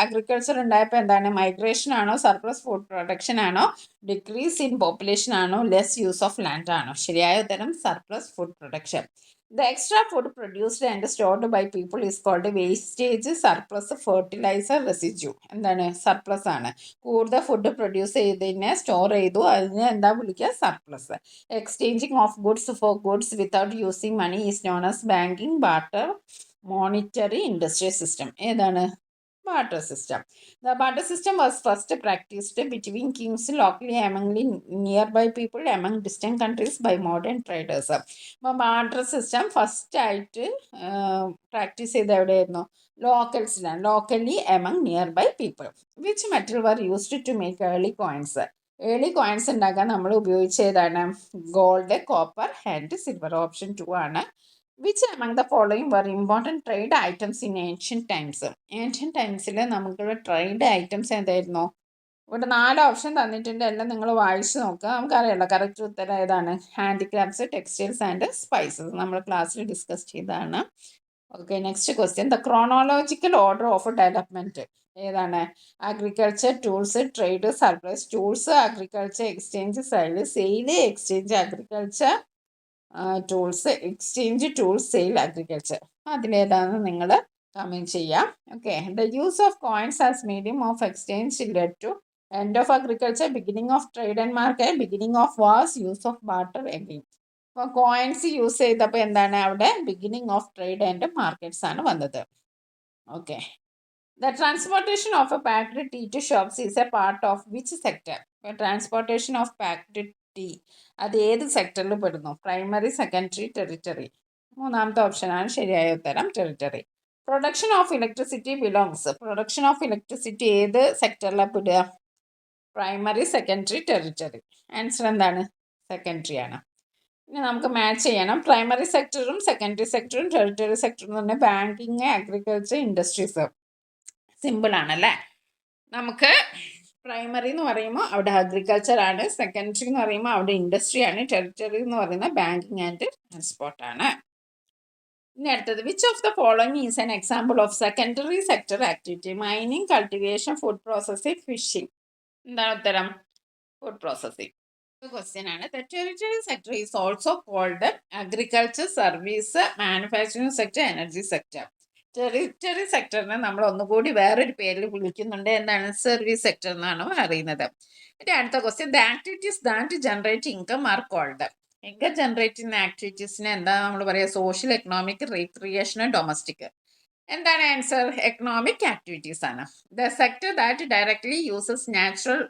അഗ്രികൾച്ചർ ഉണ്ടായപ്പോൾ എന്താണ്? മൈഗ്രേഷൻ ആണോ, സർപ്ലസ് ഫുഡ് പ്രൊഡക്ഷൻ ആണോ, ഡിക്രീസ് ഇൻ പോപ്പുലേഷൻ ആണോ, ലെസ് യൂസ് ഓഫ് ലാൻഡ് ആണോ? ശരിയായ ഉത്തരം surplus food production. The extra food produced and stored by people is called wastage, surplus, fertilizer, residue. എന്താണ്? സർപ്ലസ് ആണ്. കൂടുതൽ ഫുഡ് പ്രൊഡ്യൂസ് ചെയ്തതിനെ സ്റ്റോർ ചെയ്തു, അതിനെ എന്താ വിളിക്കുക? Surplus. Exchanging of goods for goods without using money is known as banking, barter, monetary, industrial system. ഏതാണ്? barter system. The barter system was first practiced between kings locally among nearby people among distant countries by modern traders. അപ്പോൾ ബാർട്ടർ സിസ്റ്റം ഫസ്റ്റ് ആയിട്ട് പ്രാക്ടീസ് ചെയ്ത് എവിടെയായിരുന്നു? ലോക്കൽസിലാണ്, locally among nearby people. Which metal were used to make early coins. Early coins ഉണ്ടാക്കാൻ നമ്മൾ ഉപയോഗിച്ചതാണ് gold, copper and silver. Option 2 ആണ്. Which among the following were important trade items in ancient times? Ancient ടൈംസിൽ നമുക്കുള്ള ട്രേഡ് ഐറ്റംസ് എന്തായിരുന്നു? ഇവിടെ 4 ഓപ്ഷൻ തന്നിട്ടുണ്ട്, എല്ലാം നിങ്ങൾ വായിച്ച് നോക്കുക. നമുക്കറിയാലോ കറക്റ്റ് ഉത്തരം ഏതാണ്? Handicrafts, textiles and spices. നമ്മൾ ക്ലാസ്സിൽ ഡിസ്കസ് ചെയ്തതാണ്. Okay, next question. The chronological order of development ഏതാണ്? Agriculture, tools, trade, surplus. Tools, agriculture, exchange, sale, exchange, agriculture, tools, exchange, tools, sale, agriculture. അതിലേതാണെന്ന് നിങ്ങൾ കമൻറ്റ് ചെയ്യാം. Okay, the use of coins as medium of exchange led to end of agriculture, beginning of trade and market, beginning of wars, use of barter again. അപ്പോൾ കോയിൻസ് യൂസ് ചെയ്തപ്പോൾ എന്താണ്? അവിടെ beginning of trade and markets ആണ് വന്നത്. Okay, the transportation of a packed tea to shops is a part of which sector? Transportation of packed tea അത് ഏത് സെക്ടറിൽ പെടുന്നു? Primary, secondary, territory. 3ാമത്തെ ഓപ്ഷനാണ് ശരിയായ ഉത്തരം, tertiary. Production of electricity belongs. Production of electricity ഏത് സെക്ടറിലാണ് പെടുക? Primary, secondary, tertiary. ആൻസർ എന്താണ്? സെക്കൻഡറി ആണ്. ഇനി നമുക്ക് മാച്ച് ചെയ്യണം. പ്രൈമറി സെക്ടറും സെക്കൻഡറി സെക്ടറും ടെറിറ്ററി സെക്ടറും എന്ന് പറഞ്ഞാൽ ബാങ്കിങ്, അഗ്രികൾച്ചർ, ഇൻഡസ്ട്രീസ്. സിമ്പിൾ ആണല്ലേ. നമുക്ക് പ്രൈമറി എന്ന് പറയുമ്പോൾ അവിടെ അഗ്രികൾച്ചർ ആണ്, സെക്കൻഡറി എന്ന് പറയുമ്പോൾ അവിടെ ഇൻഡസ്ട്രി ആണ്, ടെറിറ്ററി എന്ന് പറയുന്നത് ബാങ്കിങ് ആൻഡ് ട്രാൻസ്പോർട്ട് ആണ്. ഇനി അടുത്തത്, which of the following is an example of secondary sector activity? Mining, cultivation, food processing, fishing. എന്താണ് ഉത്തരം? Food processing. Question ആണ്. The territorial sector is also called agriculture, service, manufacturing sector, energy sector. Tertiary സെക്ടറിനെ നമ്മൾ ഒന്നുകൂടി വേറൊരു പേരിൽ വിളിക്കുന്നുണ്ട്. എന്താണ്? സർവീസ് സെക്ടർ എന്നാണ് അറിയുന്നത്. ഇനി അടുത്ത question, the activities that generate income are called. Income generate ചെയ്യുന്ന ആക്ടിവിറ്റീസിനെ എന്താ നമ്മൾ പറയുക? Social, economic, recreation, domestic. എന്താണ് ആൻസർ? എക്കണോമിക് ആക്ടിവിറ്റീസ് ആണ്. The sector that directly uses natural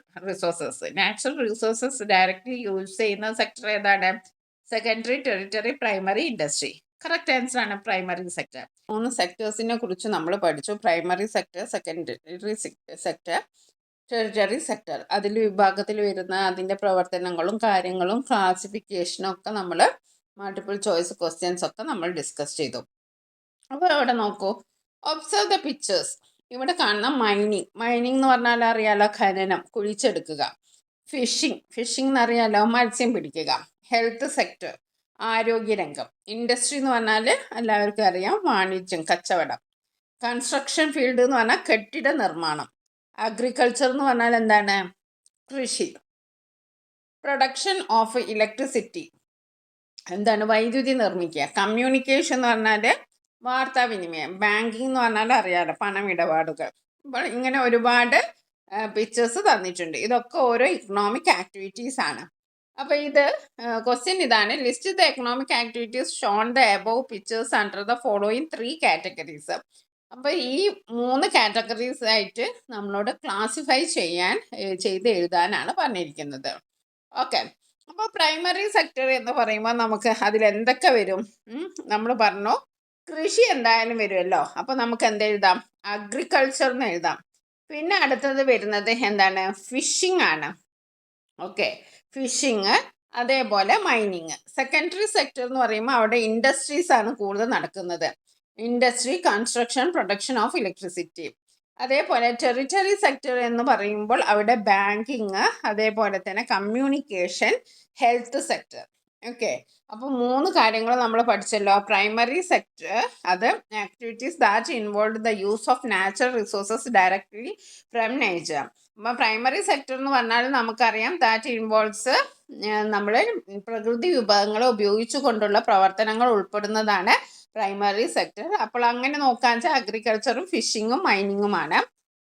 resources directly use ചെയ്യുന്ന സെക്ടർ ഏതാണ്? Secondary, territory, primary, industry. Correct answer ആണ് പ്രൈമറി സെക്ടർ. 3 സെക്ടേഴ്സിനെ കുറിച്ച് നമ്മൾ പഠിച്ചു. Primary sector, secondary sector, territory sector. അതിൽ വിഭാഗത്തിൽ വരുന്ന അതിൻ്റെ പ്രവർത്തനങ്ങളും കാര്യങ്ങളും ക്ലാസിഫിക്കേഷനും ഒക്കെ നമ്മൾ മൾട്ടിപ്പിൾ ചോയ്സ് ക്വസ്റ്റ്യൻസ് ഒക്കെ നമ്മൾ ഡിസ്കസ് ചെയ്തു. അപ്പോൾ ഇവിടെ നോക്കൂ, ഒബ്സർവ് ദ പിക്ചേഴ്സ്. ഇവിടെ കാണുന്ന മൈനിങ് എന്ന് പറഞ്ഞാൽ അറിയാലോ, ഖനനം, കുഴിച്ചെടുക്കുക. ഫിഷിംഗ് എന്നറിയാലോ, മത്സ്യം പിടിക്കുക. Health sector, ആരോഗ്യരംഗം. ഇൻഡസ്ട്രി എന്ന് പറഞ്ഞാൽ എല്ലാവർക്കും അറിയാം, വാണിജ്യം, കച്ചവടം. കൺസ്ട്രക്ഷൻ ഫീൽഡ് എന്ന് പറഞ്ഞാൽ കെട്ടിട നിർമ്മാണം. അഗ്രികൾച്ചർ എന്ന് പറഞ്ഞാൽ എന്താണ്? കൃഷി. പ്രൊഡക്ഷൻ ഓഫ് ഇലക്ട്രിസിറ്റി, എന്താണ്? വൈദ്യുതി നിർമ്മിക്കുക. കമ്മ്യൂണിക്കേഷൻ എന്ന് പറഞ്ഞാൽ വാർത്താവിനിമയം. ബാങ്കിങ് എന്ന് പറഞ്ഞാൽ അറിയാലോ, പണമിടപാടുകൾ. അപ്പോൾ ഇങ്ങനെ ഒരുപാട് പിക്ചേഴ്സ് തന്നിട്ടുണ്ട്. ഇതൊക്കെ ഓരോ ഇക്കണോമിക് ആക്ടിവിറ്റീസ് ആണ്. അപ്പോൾ ഇത് ക്വസ്റ്റ്യൻ ഇതാണ്, list the economic activities shown the above pictures under the following 3 categories. അപ്പോൾ ഈ 3 കാറ്റഗറീസ് ആയിട്ട് നമ്മളോട് ക്ലാസിഫൈ ചെയ്ത് എഴുതാനാണ് പറഞ്ഞിരിക്കുന്നത്. ഓക്കെ. അപ്പോൾ പ്രൈമറി സെക്ടർ എന്ന് പറയുമ്പോൾ നമുക്ക് അതിൽ എന്തൊക്കെ വരും? നമ്മൾ പറഞ്ഞു, കൃഷി എന്തായാലും വരുമല്ലോ. അപ്പോൾ നമുക്ക് എന്തെഴുതാം? അഗ്രികൾച്ചർ എന്ന് എഴുതാം. പിന്നെ അടുത്തത് വരുന്നത് എന്താണ്? ഫിഷിംഗ് ആണ്. ഓക്കെ, ഫിഷിങ്, അതേപോലെ മൈനിങ്. സെക്കൻഡറി സെക്ടർ എന്ന് പറയുമ്പോൾ അവിടെ ഇൻഡസ്ട്രീസ് ആണ് കൂടുതൽ നടക്കുന്നത്. Industry, construction, production of electricity. അതേപോലെ ടെറിറ്ററി സെക്ടർ എന്ന് പറയുമ്പോൾ അവിടെ ബാങ്കിങ്, അതേപോലെ തന്നെ കമ്മ്യൂണിക്കേഷൻ, ഹെൽത്ത് സെക്ടർ. ഓക്കെ, അപ്പോൾ 3 കാര്യങ്ങൾ നമ്മൾ പഠിച്ചല്ലോ. പ്രൈമറി സെക്ടർ, അത് activities that involve the use of natural resources directly from nature. അപ്പോൾ പ്രൈമറി സെക്ടർ എന്ന് പറഞ്ഞാൽ നമുക്കറിയാം, ദാറ്റ് ഇൻവോൾവ്സ് നമ്മൾ പ്രകൃതി വിഭവങ്ങൾ ഉപയോഗിച്ചു കൊണ്ടുള്ള പ്രവർത്തനങ്ങൾ ഉൾപ്പെടുന്നതാണ് പ്രൈമറി സെക്ടർ. അപ്പോൾ അങ്ങനെ നോക്കാൻ വെച്ചാൽ അഗ്രികൾച്ചറും ഫിഷിങ്ങും മൈനിങ്ങുമാണ്.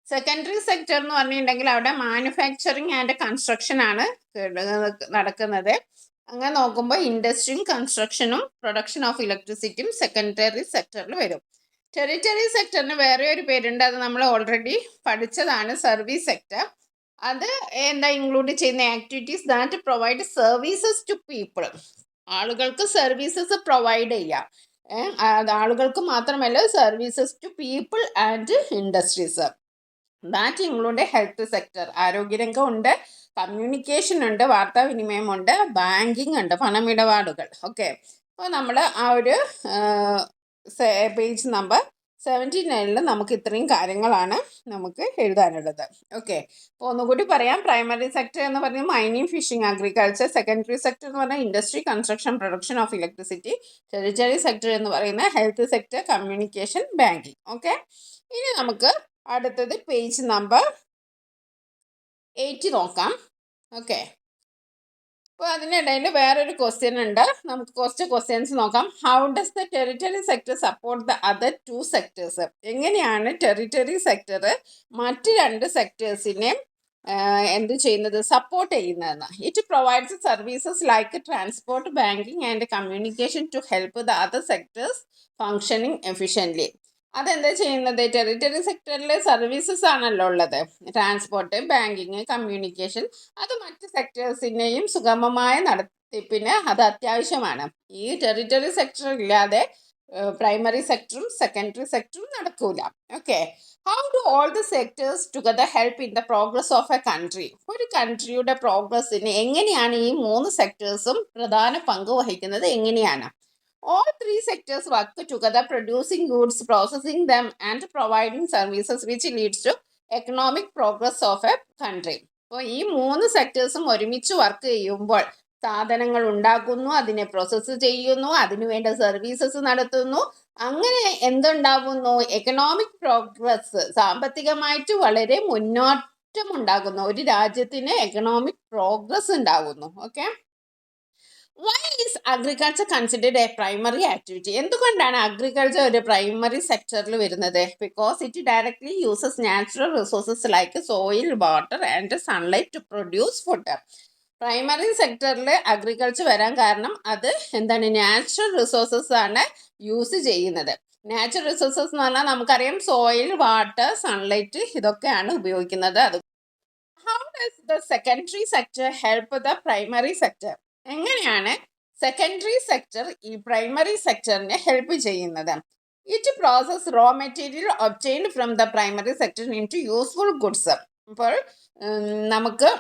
സെക്കൻഡറി സെക്ടർ എന്ന് പറഞ്ഞിട്ടുണ്ടെങ്കിൽ അവിടെ മാനുഫാക്ചറിങ് ആൻഡ് കൺസ്ട്രക്ഷൻ ആണ് നടക്കുന്നത്. അങ്ങനെ നോക്കുമ്പോൾ ഇൻഡസ്ട്രിയും കൺസ്ട്രക്ഷനും പ്രൊഡക്ഷൻ ഓഫ് ഇലക്ട്രിസിറ്റിയും സെക്കൻഡറി സെക്ടറിൽ വരും. ടെറിറ്ററി സെക്ടറിന് വേറെ ഒരു പേരുണ്ട്, അത് നമ്മൾ ഓൾറെഡി പഠിച്ചതാണ്, സർവീസ് സെക്ടർ. അത് എന്താ ഇൻക്ലൂഡ് ചെയ്യുന്ന? Activities that provide services to people. ആളുകൾക്ക് സർവീസസ് പ്രൊവൈഡ് ചെയ്യാം. ആളുകൾക്ക് മാത്രമല്ല, services to people and industries. That include health sector, ആരോഗ്യരംഗം ഉണ്ട്, കമ്മ്യൂണിക്കേഷൻ ഉണ്ട്, വാർത്താവിനിമയമുണ്ട്, ബാങ്കിങ് ഉണ്ട്, പണമിടപാടുകൾ. ഓക്കെ, അപ്പോൾ നമ്മൾ ആ ഒരു പേജ് നമ്പർ 79 നമുക്ക് ഇത്രയും കാര്യങ്ങളാണ് നമുക്ക് എഴുതാനുള്ളത്. ഓക്കെ, അപ്പോൾ ഒന്നുകൂടി പറയാം. പ്രൈമറി സെക്ടർ എന്ന് പറഞ്ഞാൽ mining, fishing, agriculture. Secondary sector എന്ന് പറഞ്ഞാൽ industry, construction, production of electricity. Territory sector എന്ന് പറയുന്നത് health sector, communication, banking. Okay, ഇനി നമുക്ക് അടുത്തത് പേജ് നമ്പർ 80 നോക്കാം. ഓക്കെ, അപ്പോൾ അതിനിടയിൽ വേറൊരു ക്വസ്റ്റ്യൻ ഉണ്ട്. നമുക്ക് കുറച്ച് ക്വസ്റ്റ്യൻസ് നോക്കാം. How does the territory sector support the other 2 sectors? എങ്ങനെയാണ് ടെറിറ്ററി സെക്ടർ മറ്റ് 2 സെക്ടേഴ്സിനെ എന്ത് ചെയ്യുന്നത്? സപ്പോർട്ട് ചെയ്യുന്നതെന്ന്. It provides services like transport, banking and communication to help the other sectors functioning efficiently. അതെന്താ ചെയ്യുന്നത്? ടെറിറ്ററി സെക്ടറിൽ സർവീസസ് ആണല്ലോ ഉള്ളത്, ട്രാൻസ്പോർട്ട്, ബാങ്കിങ്, കമ്മ്യൂണിക്കേഷൻ. അത് മറ്റ് സെക്ടേഴ്സിനെയും സുഗമമായ നടത്തിപ്പിന് അത് അത്യാവശ്യമാണ്. ഈ ടെറിറ്ററി സെക്ടർ ഇല്ലാതെ പ്രൈമറി സെക്ടറും സെക്കൻഡറി സെക്ടറും നടക്കൂല. Okay, how do all the sectors together help in the progress of A country? ഒരു കൺട്രിയുടെ പ്രോഗ്രസ്സിന് എങ്ങനെയാണ് ഈ 3 സെക്ടേഴ്സും പ്രധാന പങ്ക് വഹിക്കുന്നത്? എങ്ങനെയാണ്? All 3 sectors work together, producing goods, processing them, and providing services, which leads to economic progress of a country. അപ്പോൾ ഈ 3 സെക്ടേഴ്സും ഒരുമിച്ച് വർക്ക് ചെയ്യുമ്പോൾ സാധനങ്ങൾ ഉണ്ടാക്കുന്നു, അതിനെ പ്രോസസ്സ് ചെയ്യുന്നു, അതിനുവേണ്ട സർവീസസ് നടത്തുന്നു. അങ്ങനെ എന്തുണ്ടാവുന്നു? എക്കണോമിക് പ്രോഗ്രസ്, സാമ്പത്തികമായിട്ട് വളരെ മാറ്റമുണ്ടാകുന്നു, ഒരു രാജ്യത്തിന് എക്കണോമിക് പ്രോഗ്രസ് ഉണ്ടാകുന്നു. Okay, why is agriculture considered a primary activity? എന്തുകൊണ്ടാണ് അഗ്രികൾച്ചർ ഒരു പ്രൈമറി സെക്ടറിൽ വരുന്നത്? Because it directly uses natural resources like soil, water and sunlight to produce food. Primary സെക്ടറിൽ അഗ്രികൾച്ചർ വരാൻ കാരണം അത് എന്താണ്, നാച്ചുറൽ റിസോഴ്സസ് ആണ് യൂസ് ചെയ്യുന്നത്. നാച്ചുറൽ റിസോഴ്സസ് എന്ന് പറഞ്ഞാൽ നമുക്കറിയാം സോയിൽ, വാട്ടർ, സൺലൈറ്റ് ഇതൊക്കെയാണ് ഉപയോഗിക്കുന്നത്. അത് how does the secondary sector help the primary sector? എങ്ങനെയാണ് സെക്കൻഡറി സെക്ടർ ഈ പ്രൈമറി സെക്ടറിനെ ഹെൽപ്പ് ചെയ്യുന്നത്? It process raw material obtained from the primary sector into useful goods. അപ്പോൾ നമുക്ക്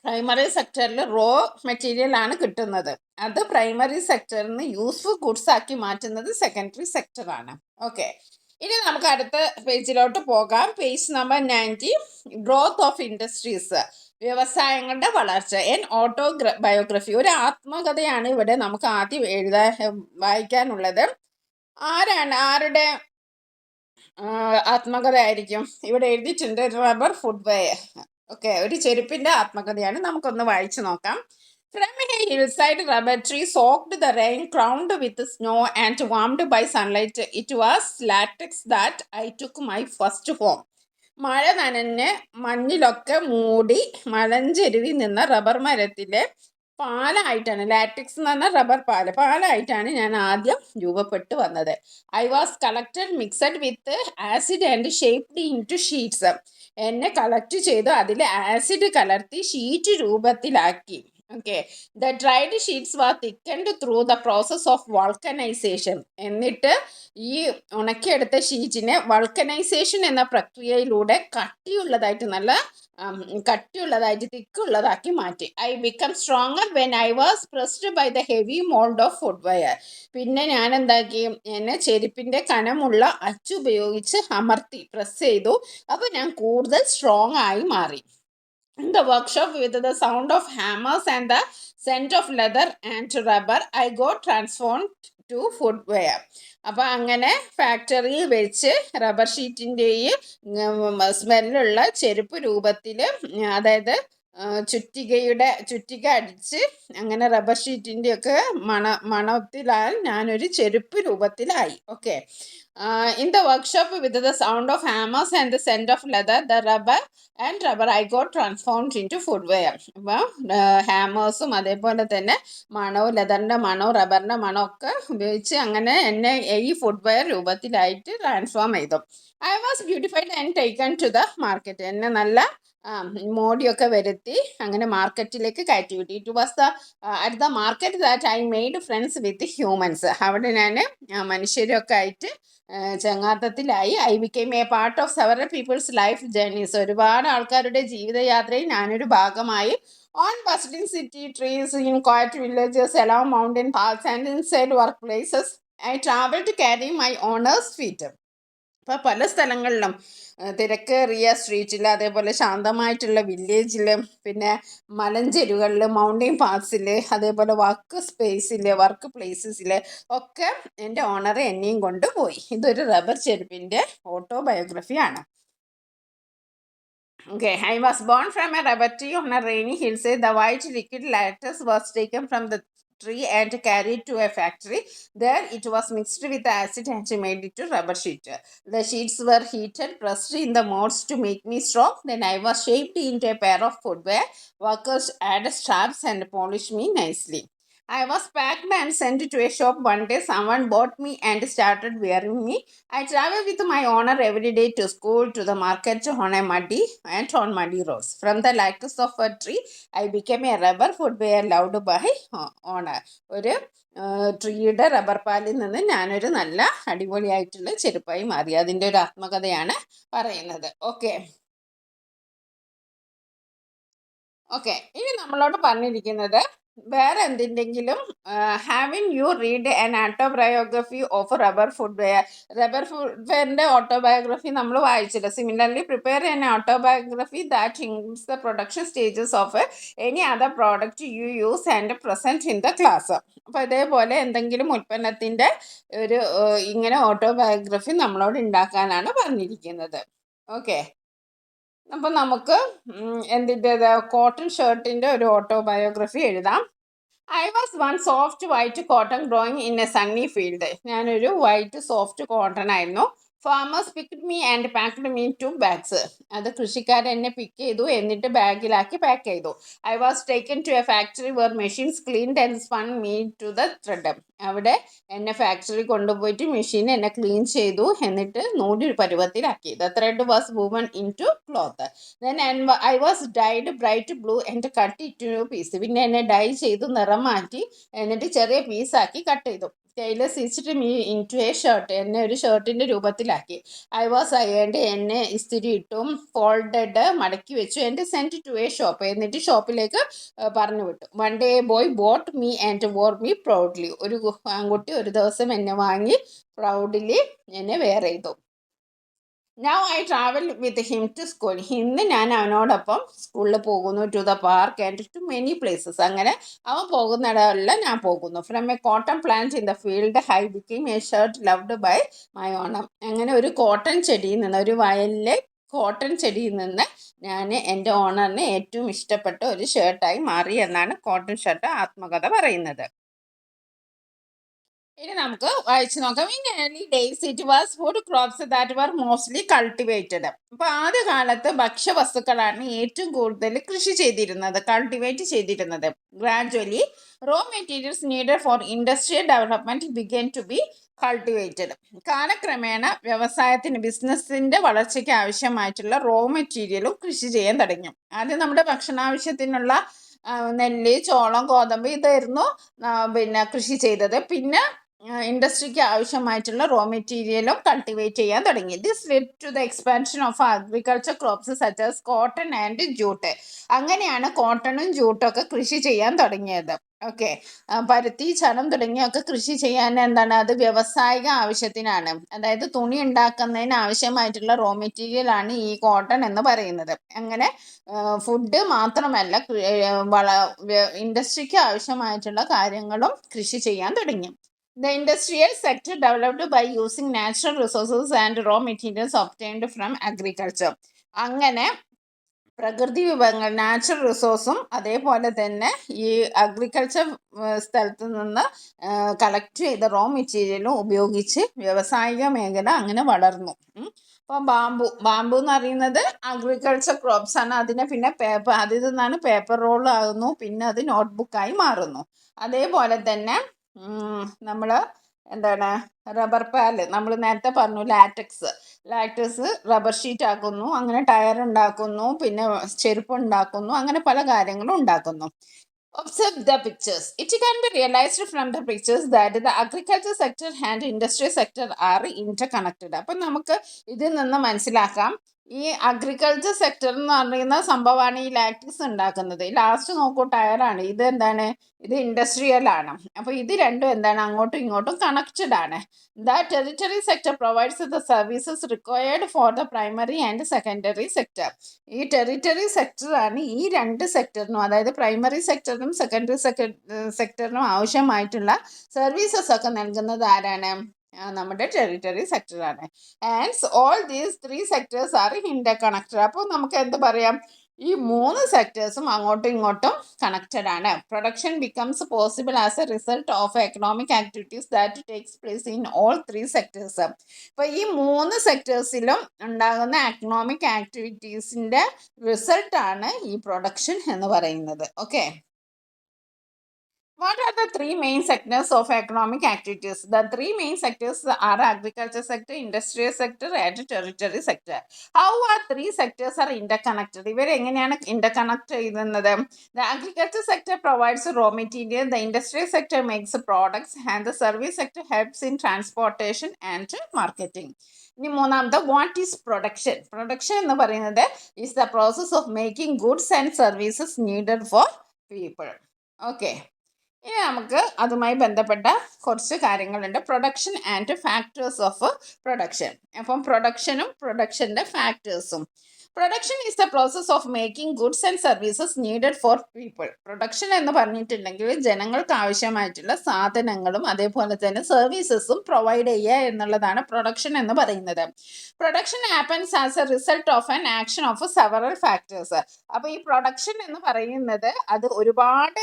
പ്രൈമറി സെക്ടറിൽ റോ മെറ്റീരിയൽ ആണ് കിട്ടുന്നത്. അത് പ്രൈമറി സെക്ടറിൽ നിന്ന് യൂസ്ഫുൾ ഗുഡ്സ് ആക്കി മാറ്റുന്നത് സെക്കൻഡറി സെക്ടറാണ്. ഓക്കെ, ഇനി നമുക്ക് അടുത്ത പേജിലോട്ട് പോകാം. Page number 90, growth of industries, വ്യവസായങ്ങളുടെ വളർച്ച. എൻ ഓട്ടോ ബയോഗ്രഫി, ഒരു ആത്മകഥയാണ് ഇവിടെ നമുക്ക് ആദ്യം വായിക്കാനുള്ളത്. ആരുടെ ആത്മകഥ ആയിരിക്കും? ഇവിടെ എഴുതിയിട്ടുണ്ട്, റബ്ബർ ഫുട്വെയർ. ഓക്കെ, ഒരു ചെരുപ്പിന്റെ ആത്മകഥയാണ്. നമുക്കൊന്ന് വായിച്ചു നോക്കാം. From a hillside, rubber tree soaked the rain, crowned with snow and warmed by sunlight. It was latex that I took my first home. മഴ നനഞ്ഞ് മഞ്ഞിലൊക്കെ മൂടി മലഞ്ചെരുവിൽ നിന്ന് റബ്ബർ മരത്തിലെ പാലായിട്ടാണ്, ലാറ്റിക്സ് എന്ന് പറഞ്ഞാൽ റബ്ബർ പാലായിട്ടാണ് ഞാൻ ആദ്യം രൂപപ്പെട്ടു വന്നത്. I was collected mixed with acid and shaped into sheets. എന്നെ കളക്ട് ചെയ്തു അതിൽ ആസിഡ് കലർത്തി ഷീറ്റ് രൂപത്തിലാക്കി. Okay, the dried sheets were thickened through the process of vulcanization. എന്നിട്ട് ഈ ഉണക്കിയെടുത്ത ഷീറ്റിനെ വൾക്കനൈസേഷൻ എന്ന പ്രക്രിയയിലൂടെ കട്ടിയുള്ളതായിട്ട് തിക്കുള്ളതാക്കി മാറ്റി. I become stronger when I was pressed by the heavy mould of footwear. പിന്നെ ഞാൻ എന്താക്കി, എന്നെ ചെരുപ്പിൻ്റെ കനമുള്ള അച്ചുപയോഗിച്ച് അമർത്തി പ്രസ് ചെയ്തു. അപ്പോൾ ഞാൻ കൂടുതൽ സ്ട്രോങ് ആയി മാറി. In the workshop, with the sound of hammers and the scent of leather and rubber, I got transformed to footwear. അപ്പോൾ അങ്ങനെ ഫാക്ടറിയിൽ വെച്ച് റബ്ബർ ഷീറ്റിൻ്റെയും സ്മെല്ലുള്ള ചെരുപ്പ് രൂപത്തിൽ, അതായത് ചുറ്റിക അടിച്ച് അങ്ങനെ റബ്ബർ ഷീറ്റിൻ്റെ ഒക്കെ മണത്തിലാൽ ഞാനൊരു ചെരുപ്പ് രൂപത്തിലായി. Okay, in the workshop with the sound of hammers and the scent of leather, the rubber I got transformed into footwear. അപ്പോൾ ഹാമേഴ്സും അതേപോലെ തന്നെ മണവും, ലെതറിൻ്റെ മണവും റബ്ബറിൻ്റെ മണമൊക്കെ ഉപയോഗിച്ച് അങ്ങനെ എന്നെ ഈ ഫുട്വെയർ രൂപത്തിലായിട്ട് ട്രാൻസ്ഫോം ചെയ്തു. I was beautified and taken to the market. എന്നെ നല്ല മോടിയൊക്കെ വരുത്തി അങ്ങനെ മാർക്കറ്റിലേക്ക് കയറ്റി വിട്ടു. It was at the market that I made friends with humans. അവിടെ ഞാൻ മനുഷ്യരൊക്കെ ആയിട്ട് ചങ്ങാത്തത്തിലായി. I became a part of several people's life journeys. ഒരുപാട് ആൾക്കാരുടെ ജീവിതയാത്രയിൽ ഞാനൊരു ഭാഗമായി. On bustling city streets, in quiet villages, along mountain paths and inside work places I travel to carry my owner's feet. അപ്പോൾ പല സ്ഥലങ്ങളിലും തിരക്കേറിയ സ്ട്രീറ്റിൽ, അതേപോലെ ശാന്തമായിട്ടുള്ള വില്ലേജിൽ, പിന്നെ മലഞ്ചെരുകളിൽ, മൗണ്ടൻ പാത്സിൽ, അതേപോലെ വർക്ക് പ്ലേസസിൽ ഒക്കെ എൻ്റെ ഓണർ എന്നെയും കൊണ്ടുപോയി. ഇതൊരു rubber ചെരുപ്പിൻ്റെ ഓട്ടോബയോഗ്രഫിയാണ്. Okay, I was born from a rubber tree on a rainy hillside. The white liquid latex was taken from the tree and carried to a factory. There it was mixed with acid and made into rubber sheet. The sheets were heated, pressed in the molds to make me strong. Then I was shaped into a pair of footwear. Workers added straps and polished me nicely. I was packed and sent to a shop. One day someone bought me and started wearing me. I travel with my owner every day to school, to the market, on muddy roads. From the lattice of a tree, I became a rubber footwear loved by owner. ഒരു ട്രീയുടെ റബ്ബർ പാലിൽ നിന്ന് ഞാനൊരു നല്ല അടിപൊളിയായിട്ടുള്ള ചെരുപ്പായി മാറി. അതിൻ്റെ ഒരു ആത്മകഥയാണ് പറയുന്നത്. ഓക്കെ, ഇനി നമ്മളോട് പറഞ്ഞിരിക്കുന്നത് വേറെ എന്തിൻ്റെങ്കിലും having you read an autobiography of rubber ഫുട്വെയറിൻ്റെ ഓട്ടോബയോഗ്രഫി നമ്മൾ വായിച്ചില്ല. Similarly prepare an autobiography that includes the production stages of any other product you use and present in the class. അപ്പോൾ ഇതേപോലെ എന്തെങ്കിലും ഉൽപ്പന്നത്തിൻ്റെ ഒരു ഇങ്ങനെ ഓട്ടോബയോഗ്രഫി നമ്മളോട് ഉണ്ടാക്കാനാണ് പറഞ്ഞിരിക്കുന്നത്. ഓക്കെ, അപ്പം നമുക്ക് എന്തിൻ്റേത് കോട്ടൺ ഷർട്ടിൻ്റെ ഒരു ഓട്ടോബയോഗ്രഫി എഴുതാം. I was one soft white cotton growing in a sunny field. ഞാനൊരു വൈറ്റ് സോഫ്റ്റ് കോട്ടൺ ആയിരുന്നു. Farmers picked me and packed me to bags. അത് കൃഷിക്കാരൻ എന്നെ പിക്ക് ചെയ്തു, എന്നിട്ട് ബാഗിലാക്കി പാക്ക് ചെയ്തു. I was taken to a factory where machines cleaned and spun me to the thread. അവിടെ എന്നെ ഫാക്ടറി കൊണ്ടുപോയിട്ട് മെഷീൻ എന്നെ ക്ലീൻ ചെയ്തു, എന്നിട്ട് നൂല് പരുവത്തിലാക്കി. The thread was woven into cloth. Then I was dyed bright blue and cut it to piece. പിന്നെ എന്നെ ഡൈ ചെയ്തു, നിറം മാറ്റി, എന്നിട്ട് ചെറിയ പീസാക്കി കട്ട് ചെയ്തു. Tailor stitched me into a shirt. എന്നെ ഒരു ഷർട്ടിൻ്റെ രൂപത്തിലാക്കി. I was അയേൺഡ്. എന്നെ ഇസ്തിരി ഇട്ടും ഫോൾഡഡ് മടക്കി വെച്ചു. എൻ്റെ സെൻറ്റ് ടു എ ഷോപ്പ്. എന്നിട്ട് ഷോപ്പിലേക്ക് പറഞ്ഞു വിട്ടു. One day boy boat me and war me proudly. ഒരു ആൺകുട്ടി ഒരു ദിവസം എന്നെ വാങ്ങി പ്രൗഡ്ലി എന്നെ വെയർ ചെയ്തു. Now I travel with him to school. ഇന്ന് ഞാൻ അവനോടൊപ്പം സ്കൂളിൽ പോകുന്നു. To the park and to many places. അങ്ങനെ അവൻ പോകുന്നിടമെല്ലാം ഞാൻ പോകുന്നു. From a cotton plant in the field I became a shirt loved by my owner. അങ്ങനെ ഒരു കോട്ടൺ ചെടിയിൽ നിന്ന്, ഒരു വയലിലെ കോട്ടൺ ചെടിയിൽ നിന്ന് ഞാൻ എൻ്റെ ഓണറിന് ഏറ്റവും ഇഷ്ടപ്പെട്ട ഒരു ഷർട്ടായി മാറി എന്നാണ് കോട്ടൺ ഷർട്ട് ആത്മകഥ പറയുന്നത്. ഇനി നമുക്ക് വായിച്ചു നോക്കാം. In early days it was food crops that were mostly cultivated. അപ്പോൾ ആദ്യകാലത്ത് ഭക്ഷ്യവസ്തുക്കളാണ് ഏറ്റവും കൂടുതൽ കൃഷി ചെയ്തിരുന്നത്, കൾട്ടിവേറ്റ് ചെയ്തിരുന്നത്. Gradually raw materials needed for industrial development began to be cultivated. കാലക്രമേണ വ്യവസായത്തിന്, ബിസിനസ്സിൻ്റെ വളർച്ചയ്ക്ക് ആവശ്യമായിട്ടുള്ള റോ മെറ്റീരിയലും കൃഷി ചെയ്യാൻ തുടങ്ങി. ആദ്യം നമ്മുടെ ഭക്ഷണാവശ്യത്തിനുള്ള നെല്ല്, ചോളം, ഗോതമ്പ് ഇതായിരുന്നു പിന്നെ കൃഷി ചെയ്തത്. പിന്നെ ഇൻഡസ്ട്രിക്ക് ആവശ്യമായിട്ടുള്ള റോ മെറ്റീരിയലും കൾട്ടിവേറ്റ് ചെയ്യാൻ തുടങ്ങി. This led to the expansion of agriculture crops such as cotton and jute. അങ്ങനെയാണ് കോട്ടണും ജൂട്ടൊക്കെ കൃഷി ചെയ്യാൻ തുടങ്ങിയത്. ഓക്കെ, പരുത്തി, ചണം തുടങ്ങിയൊക്കെ കൃഷി ചെയ്യാൻ എന്താണ്, അത് വ്യവസായിക ആവശ്യത്തിനാണ്. അതായത് തുണി ഉണ്ടാക്കുന്നതിന് ആവശ്യമായിട്ടുള്ള റോ മെറ്റീരിയൽ ആണ് ഈ കോട്ടൺ എന്ന് പറയുന്നത്. അങ്ങനെ ഫുഡ് മാത്രമല്ല, ഇൻഡസ്ട്രിക്ക് ആവശ്യമായിട്ടുള്ള കാര്യങ്ങളും കൃഷി ചെയ്യാൻ തുടങ്ങി. The industrial sector developed by using natural resources and raw materials obtained from agriculture. അങ്ങനെ പ്രകൃതി വിഭവങ്ങൾ, നാച്ചുറൽ റിസോഴ്സും അതേപോലെ തന്നെ ഈ അഗ്രികൾച്ചർ സ്ഥലത്ത് നിന്ന് കളക്ട് ചെയ്ത റോ മെറ്റീരിയലും ഉപയോഗിച്ച് വ്യാവസായിക മേഖല അങ്ങനെ വളർന്നു. അപ്പം ബാമ്പു എന്ന് പറയുന്നത് അഗ്രികൾച്ചർ ക്രോപ്സ് ആണ്. അതിനെ പിന്നെ അതിൽ നിന്നാണ് പേപ്പർ റോൾ ആകുന്നു, പിന്നെ അത് നോട്ട്ബുക്കായി മാറുന്നു. അതേപോലെ തന്നെ നമ്മൾ എന്താണ്, റബ്ബർ പാല്, നമ്മൾ നേരത്തെ പറഞ്ഞു, ലാറ്റക്സ് റബ്ബർ ഷീറ്റ് ആക്കുന്നു, അങ്ങനെ ടയർ ഉണ്ടാക്കുന്നു, പിന്നെ ചെരുപ്പ് ഉണ്ടാക്കുന്നു, അങ്ങനെ പല കാര്യങ്ങളും ഉണ്ടാക്കുന്നു. Observe the pictures. It can be realized from the pictures that the agriculture sector and industry sector are interconnected. അപ്പം നമുക്ക് ഇതിൽ നിന്ന് മനസ്സിലാക്കാം, ഈ അഗ്രികൾച്ചർ സെക്ടർ എന്ന് പറയുന്ന സംഭവമാണ് ഈ ലാക്ടിക്സ് ഉണ്ടാക്കുന്നത്. ലാസ്റ്റ് നോക്കൂ, ടയറാണ്. ഇത് എന്താണ്, ഇത് ഇൻഡസ്ട്രിയൽ ആണ്. അപ്പോൾ ഇത് രണ്ടും എന്താണ്, അങ്ങോട്ടും ഇങ്ങോട്ടും കണക്റ്റഡ് ആണ്. The territory sector provides the services required for the primary and secondary sector. ഈ ടെറിറ്ററി സെക്ടറാണ് ഈ രണ്ട് സെക്ടറിനും, അതായത് പ്രൈമറി സെക്ടറിനും സെക്കൻഡറി സെക്ടറിനും ആവശ്യമായിട്ടുള്ള സർവീസസ് ഒക്കെ നൽകുന്നത് ആരാണ്, നമ്മുടെ ടെറിറ്ററി സെക്ടറാണ്. And all these 3 sectors are interconnected. അപ്പോൾ നമുക്ക് എന്ത് പറയാം, ഈ 3 സെക്ടേഴ്സും അങ്ങോട്ടും ഇങ്ങോട്ടും കണക്റ്റഡ് ആണ്. Production becomes possible as A result of economic activities that takes place in all 3 sectors. അപ്പോൾ ഈ 3 സെക്ടേഴ്സിലും ഉണ്ടാകുന്ന എക്കണോമിക് ആക്ടിവിറ്റീസിൻ്റെ റിസൾട്ടാണ് ഈ പ്രൊഡക്ഷൻ എന്ന് പറയുന്നത്. Okay, what are the 3 main sectors of economic activities? The 3 main sectors are agriculture sector, industrial sector and territory sector. How are 3 sectors are interconnected? ഇവർ എങ്ങനെയാണ് interconnect ചെയ്യുന്നത്? The agriculture sector provides raw material, the industrial sector makes products, and the service sector helps in transportation and marketing. ഇനി മൂന്നാമത്തെ, വാട്ട് ഈസ് പ്രൊഡക്ഷൻ? പ്രൊഡക്ഷൻ എന്ന് പറയുന്നത് is the process of making goods and services needed for people. Okay, ഇനി നമുക്ക് അതുമായി ബന്ധപ്പെട്ട കുറച്ച് കാര്യങ്ങളുണ്ട്. Production and factors of production. അപ്പം പ്രൊഡക്ഷനും പ്രൊഡക്ഷൻ്റെ ഫാക്ടേഴ്സും. Production is the process of making goods and services needed for people. Production എന്ന് പറഞ്ഞിട്ടുണ്ടെങ്കിൽ ജനങ്ങൾക്ക് ആവശ്യമായിട്ടുള്ള സാധനങ്ങളും അതേപോലെ തന്നെ സർവീസസും പ്രൊവൈഡ് ചെയ്യുക എന്നുള്ളതാണ് പ്രൊഡക്ഷൻ എന്ന് പറയുന്നത്. Production happens as A result of an action of several factors. അപ്പോൾ ഈ പ്രൊഡക്ഷൻ എന്ന് പറയുന്നത് അത് ഒരുപാട്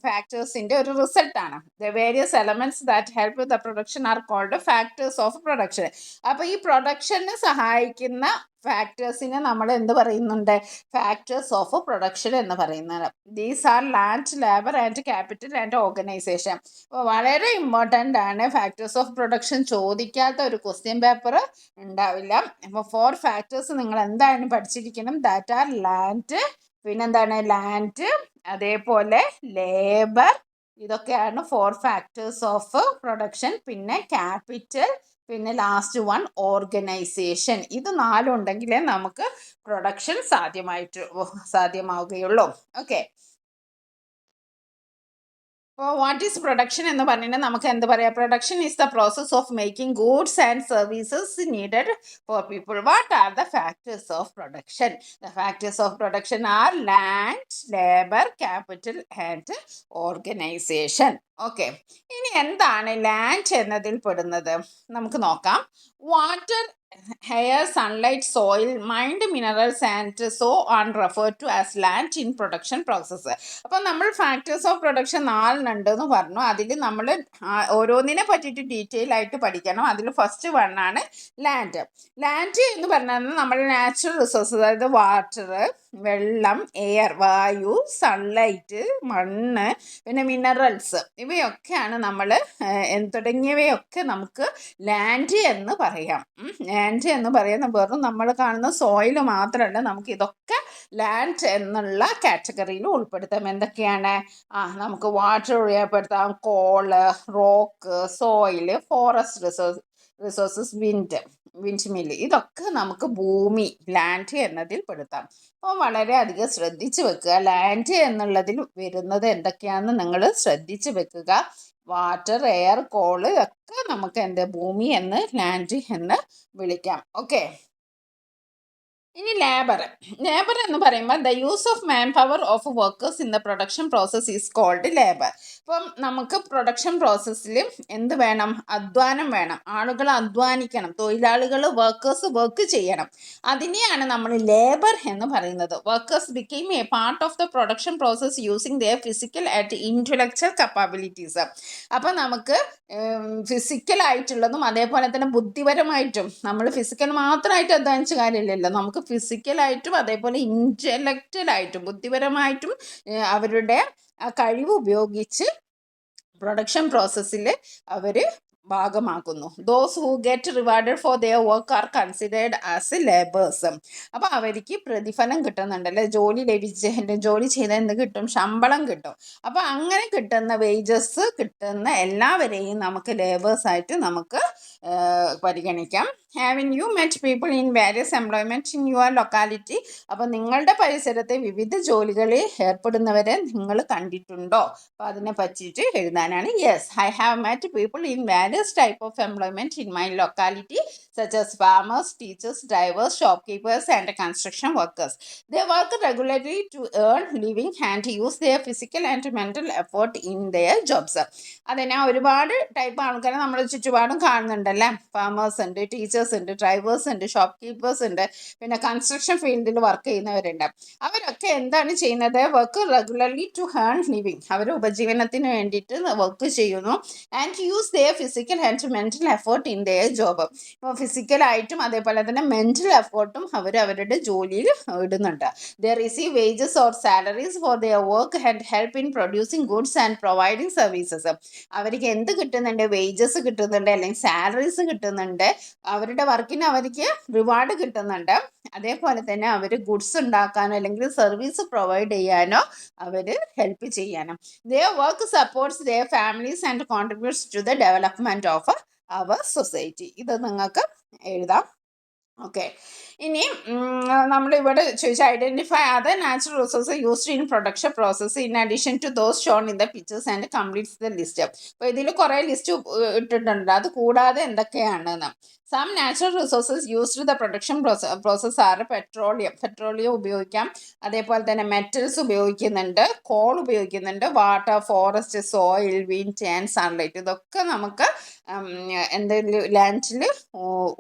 ഫാക്ടേഴ്സിന്റെ ഒരു റിസൾട്ടാണ്. The various elements that help the production are called factors of production. അപ്പോൾ ഈ പ്രൊഡക്ഷന് സഹായിക്കുന്ന ഫാക്ടേഴ്സിനെ നമ്മൾ എന്ത് പറയുന്നുണ്ട്? ഫാക്ടേഴ്സ് ഓഫ് പ്രൊഡക്ഷൻ എന്ന് പറയുന്നത്. These are land, labour and capital and organisation. അപ്പോൾ വളരെ ഇമ്പോർട്ടൻ്റ് ആണ്. ഫാക്ടേഴ്സ് ഓഫ് പ്രൊഡക്ഷൻ ചോദിക്കാത്ത ഒരു ക്വസ്റ്റ്യൻ പേപ്പർ ഉണ്ടാവില്ല. അപ്പോൾ 4 ഫാക്ടേഴ്സ് നിങ്ങൾ എന്തായാലും പഠിച്ചിരിക്കണം. ദാറ്റ് ആർ ലാൻഡ്, പിന്നെന്താണ് ലാൻഡ്, അതേപോലെ ലേബർ, ഇതൊക്കെയാണ് 4 ഫാക്ടേഴ്സ് ഓഫ് പ്രൊഡക്ഷൻ. പിന്നെ ക്യാപിറ്റൽ, പിന്നെ ലാസ്റ്റ് വൺ ഓർഗനൈസേഷൻ. ഇത് 4 ഉണ്ടെങ്കിലേ നമുക്ക് പ്രൊഡക്ഷൻ സാധ്യമാവുകയുള്ളൂ. ഓക്കെ, അപ്പോൾ വാട്ട് ഈസ് പ്രൊഡക്ഷൻ എന്ന് പറഞ്ഞാൽ നമുക്ക് എന്ത് പറയാം? Production is the process of making goods and services needed for people. What are the factors of production? The factors of production R land, labour, capital and organisation. Okay, ഇനി എന്താണ് ലാൻഡ് എന്നതിൽ പെടുന്നത്? നമുക്ക് നോക്കാം. Water, air, sunlight, soil, mind, minerals and so on refer to as land in production process. അപ്പോൾ നമ്മൾ ഫാക്ടേഴ്സ് ഓഫ് പ്രൊഡക്ഷൻ 4 ഉണ്ടെന്ന് പറഞ്ഞു. അതിൽ നമ്മൾ ഓരോന്നിനെ പറ്റിയിട്ട് ഡീറ്റെയിൽ ആയിട്ട് പഠിക്കണം. അതിൽ ഫസ്റ്റ് വണ്ണാണ് ലാൻഡ്. ലാൻഡ് എന്ന് പറഞ്ഞാൽ നമ്മൾ നാച്ചുറൽ റിസോഴ്സ്, അതായത് വാട്ടർ, വെള്ളം, എയർ, വായു, സൺലൈറ്റ്, മണ്ണ്, പിന്നെ മിനറൽസ്, ഇവയൊക്കെയാണ് നമ്മൾ തുടങ്ങിയവയൊക്കെ നമുക്ക് ലാൻഡ് എന്ന് പറയാം. ലാൻഡ് എന്ന് പറയുന്ന വെറും നമ്മൾ കാണുന്ന സോയിൽ മാത്രമല്ല, നമുക്ക് ഇതൊക്കെ ലാൻഡ് എന്നുള്ള കാറ്റഗറിയിൽ ഉൾപ്പെടുത്താം. എന്തൊക്കെയാണ്? നമുക്ക് വാട്ടർ ഉൾപ്പെടുത്താം, call, rock, soil, forest resources, wind mill, ഇതൊക്കെ നമുക്ക് ഭൂമി, ലാൻഡ് എന്നതിൽ പെടുത്താം. അപ്പോൾ വളരെയധികം ശ്രദ്ധിച്ച് വെക്കുക. ലാൻഡ് എന്നുള്ളതിൽ വരുന്നത് എന്തൊക്കെയാണെന്ന് നിങ്ങൾ ശ്രദ്ധിച്ച് വെക്കുക. വാട്ടർ, എയർ, കോള് ഒക്കെ നമുക്ക് ഭൂമി എന്ന്, ലാൻഡ് എന്ന് വിളിക്കാം. ഓക്കെ, ഇനി ലേബർ. ലേബർ എന്ന് പറയുമ്പോൾ the use of manpower of workers in the production process is called labour. ഇപ്പം നമുക്ക് പ്രൊഡക്ഷൻ പ്രോസസ്സിൽ എന്ത് വേണം? അധ്വാനം വേണം. ആളുകൾ അധ്വാനിക്കണം, തൊഴിലാളികൾ, വർക്കേഴ്സ് വർക്ക് ചെയ്യണം. അതിനെയാണ് നമ്മൾ ലേബർ എന്ന് പറയുന്നത്. Workers became a part of the production process using their physical and intellectual capabilities. അപ്പം നമുക്ക് ഫിസിക്കലായിട്ടുള്ളതും അതേപോലെ തന്നെ ബുദ്ധിപരമായിട്ടും, നമ്മൾ ഫിസിക്കൽ മാത്രമായിട്ട് അധ്വാനിച്ച കാര്യമില്ലല്ലോ, നമുക്ക് ഫിസിക്കലായിട്ടും അതേപോലെ ഇൻ്റലക്ച്വലായിട്ടും ബുദ്ധിപരമായിട്ടും അവരുടെ കഴിവ് ഉപയോഗിച്ച് പ്രൊഡക്ഷൻ പ്രോസസ്സിൽ അവർ ഭാഗമാക്കുന്നു. Those who get rewarded for their work are considered as labours. അപ്പോൾ അവർക്ക് പ്രതിഫലം കിട്ടുന്നുണ്ടല്ലേ, ജോലി ചെയ്ത എന്ത് കിട്ടും? ശമ്പളം കിട്ടും. അപ്പോൾ അങ്ങനെ കിട്ടുന്ന വേജസ് കിട്ടുന്ന എല്ലാവരെയും നമുക്ക് ലേബേഴ്സായിട്ട് നമുക്ക് പരിഗണിക്കാം. ഹാവിൻ U met people in various employment in your locality? അപ്പോൾ നിങ്ങളുടെ പരിസരത്തെ വിവിധ ജോലികളിൽ ഏർപ്പെടുന്നവരെ നിങ്ങൾ കണ്ടിട്ടുണ്ടോ? അപ്പോൾ അതിനെ പറ്റിയിട്ട് എഴുതാനാണ്. Yes, I have met people in various type of employment in my locality such as farmers, teachers, drivers, shopkeepers and construction workers. They work regularly to earn living and use their physical and mental effort in their jobs. അതിനെ ഒരുപാട് ടൈപ്പ് ആൾക്കാരെ നമ്മൾ ചുറ്റുപാടും കാണുന്നുണ്ടല്ലേ. ഫാമേഴ്സ് ഉണ്ട്, ടീച്ചേഴ്സ് ഉണ്ട്, ഡ്രൈവേഴ്സ് ഉണ്ട്, ഷോപ്പ് കീപ്പേഴ്സ് ഉണ്ട്, പിന്നെ കൺസ്ട്രക്ഷൻ ഫീൽഡിൽ വർക്ക് ചെയ്യുന്നവരുണ്ട്. അവരൊക്കെ എന്താണ് ചെയ്യുന്നത്? Work regularly to earn living. അവർ ഉപജീവനത്തിന് വേണ്ടിയിട്ട് വർക്ക് ചെയ്യുന്നു. And use their physical and mental effort in their job. ഇപ്പോൾ ഫിസിക്കലായിട്ടും അതേപോലെ തന്നെ മെൻ്റൽ എഫേർട്ടും അവർ അവരുടെ ജോലിയിൽ ഇടുന്നുണ്ട്. ദേ receive wages or salaries four their work and help in producing goods and providing services. അവർക്ക് എന്ത് കിട്ടുന്നുണ്ട്? വേജസ് കിട്ടുന്നുണ്ട്, അല്ലെങ്കിൽ സാലറീസ് കിട്ടുന്നുണ്ട്. അവരുടെ വർക്കിന് അവർക്ക് റിവാർഡ് കിട്ടുന്നുണ്ട്. അതേപോലെ തന്നെ അവർ ഗുഡ്സ് ഉണ്ടാക്കാനോ അല്ലെങ്കിൽ സർവീസ് പ്രൊവൈഡ് ചെയ്യാനോ അവർ ഹെൽപ്പ് ചെയ്യാനും. Their work supports their families and contributes to the development of our society. ഇത് നിങ്ങൾക്ക് എഴുതാം. ഓക്കെ. ഇനി നമ്മളിവിടെ ചോദിച്ച identify other natural resources used in production process in addition to those shown in the pictures and completes the list. അപ്പോൾ ഇതിൽ കുറേ ലിസ്റ്റ് ഇട്ടിട്ടുണ്ട്. അത് കൂടാതെ എന്തൊക്കെയാണെന്ന്. Some natural resources used the production process are petroleum ഉപയോഗിക്കാം. അതേപോലെ തന്നെ മെറ്റൽസ് ഉപയോഗിക്കുന്നുണ്ട്, കോൾ ഉപയോഗിക്കുന്നുണ്ട്, water, forest, soil, wind and sunlight. ഇതൊക്കെ നമുക്ക് എന്തെങ്കിലും ലാൻഡിൽ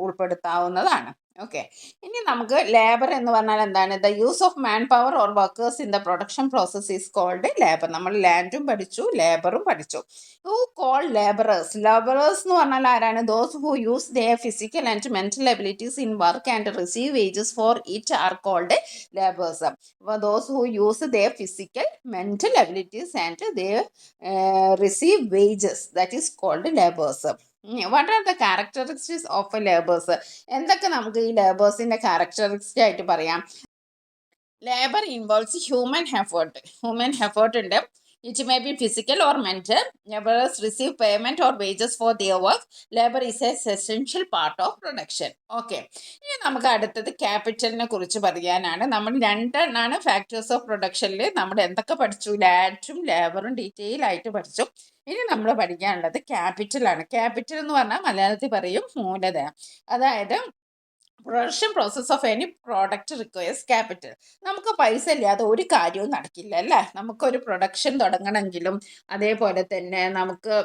ഉൾപ്പെടുത്താവുന്നതാണ്. ഓക്കെ. ഇനി നമുക്ക് ലേബർ എന്ന് പറഞ്ഞാൽ എന്താണ്? The use of manpower or workers in the production process is called labour. നമ്മൾ ലാൻഡും പഠിച്ചു, ലേബറും പഠിച്ചു. Who call labourers? ലേബറേഴ്സ് എന്ന് പറഞ്ഞാൽ ആരാണ്? Those who use their physical and mental abilities in work and receive wages for it are called labours. അപ്പോൾ those who use their physical mental abilities and their receive wages, that is called labours. What are the characteristics of labours? എന്തൊക്കെ നമുക്ക് ഈ ലേബേഴ്സിന്റെ ക്യാരക്ടറിസ്റ്റിക് ആയിട്ട് പറയാം? ലേബർ ഇൻവോൾവ്സ് ഹ്യൂമൻ എഫേർട്ട് ഉണ്ട്. It may be physical or mental. Labourers receive payment or wages for their work. Labour is A essential part of production. Okay. ഇനി നമുക്ക് അടുത്തത് ക്യാപിറ്റലിനെ കുറിച്ച് പറയാനാണ്. നമ്മൾ രണ്ടെണ്ണാണ് ഫാക്ടേഴ്സ് ഓഫ് പ്രൊഡക്ഷനിൽ നമ്മൾ എന്തൊക്കെ പഠിച്ചു? ലാൻഡും ലേബറും ഡീറ്റെയിൽ ആയിട്ട് പഠിച്ചു. ഇനി നമ്മൾ പഠിക്കാനുള്ളത് ക്യാപിറ്റലാണ്. ക്യാപിറ്റൽ എന്ന് പറഞ്ഞാൽ മലയാളത്തിൽ പറയും മൂലധനം. അതായത് production process of any product requires capital. നമുക്ക് പൈസ ഇല്ലാതെ ഒരു കാര്യവും നടക്കില്ല അല്ലേ? നമുക്കൊരു പ്രൊഡക്ഷൻ തുടങ്ങണമെങ്കിലും അതേപോലെ തന്നെ നമുക്ക്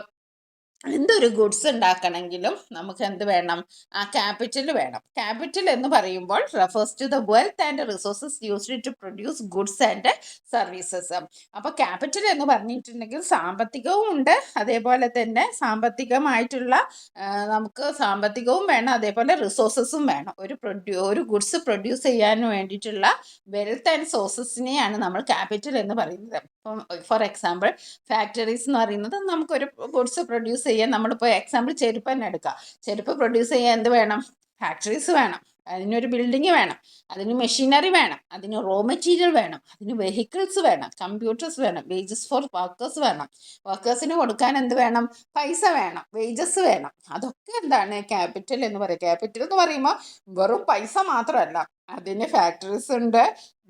എന്തൊരു ഗുഡ്സ് ഉണ്ടാക്കണമെങ്കിലും നമുക്ക് എന്ത് വേണം? ആ ക്യാപിറ്റൽ വേണം. ക്യാപിറ്റൽ എന്ന് പറയുമ്പോൾ refers to the wealth and resources used to produce goods and services. അപ്പോൾ ക്യാപിറ്റൽ എന്ന് പറഞ്ഞിട്ടുണ്ടെങ്കിൽ സാമ്പത്തികവും ഉണ്ട്, അതേപോലെ തന്നെ സാമ്പത്തികമായിട്ടുള്ള നമുക്ക് സാമ്പത്തികവും വേണം, അതേപോലെ റിസോഴ്സസും വേണം. ഒരു ഗുഡ്സ് പ്രൊഡ്യൂസ് ചെയ്യാൻ വേണ്ടിയിട്ടുള്ള വെൽത്ത് ആൻഡ് സോഴ്സസിനെയാണ് നമ്മൾ ക്യാപിറ്റൽ എന്ന് പറയുന്നത്. ഫോർ എക്സാമ്പിൾ ഫാക്ടറീസ് എന്ന് പറയുന്നത് നമുക്കൊരു ഗുഡ്സ് പ്രൊഡ്യൂസ് ചെയ്യാൻ, നമ്മളിപ്പോൾ എക്സാമ്പിൾ ചെരുപ്പ് തന്നെ എടുക്കുക. ചെരുപ്പ് പ്രൊഡ്യൂസ് ചെയ്യാൻ എന്ത് വേണം? ഫാക്ടറീസ് വേണം, അതിനൊരു ബിൽഡിങ് വേണം, അതിന് മെഷീനറി വേണം, അതിന് റോ മെറ്റീരിയൽ വേണം, അതിന് വെഹിക്കിൾസ് വേണം, കമ്പ്യൂട്ടേഴ്സ് വേണം, വേജസ് ഫോർ വർക്കേഴ്സ് വേണം. വർക്കേഴ്സിന് കൊടുക്കാൻ എന്ത് വേണം? പൈസ വേണം, വേജസ് വേണം. അതൊക്കെ എന്താണ്? ക്യാപിറ്റൽ എന്ന് പറയുക. ക്യാപിറ്റൽ എന്ന് പറയുമ്പോൾ വെറും പൈസ മാത്രമല്ല, അതിന് ഫാക്ടറീസ് ഉണ്ട്,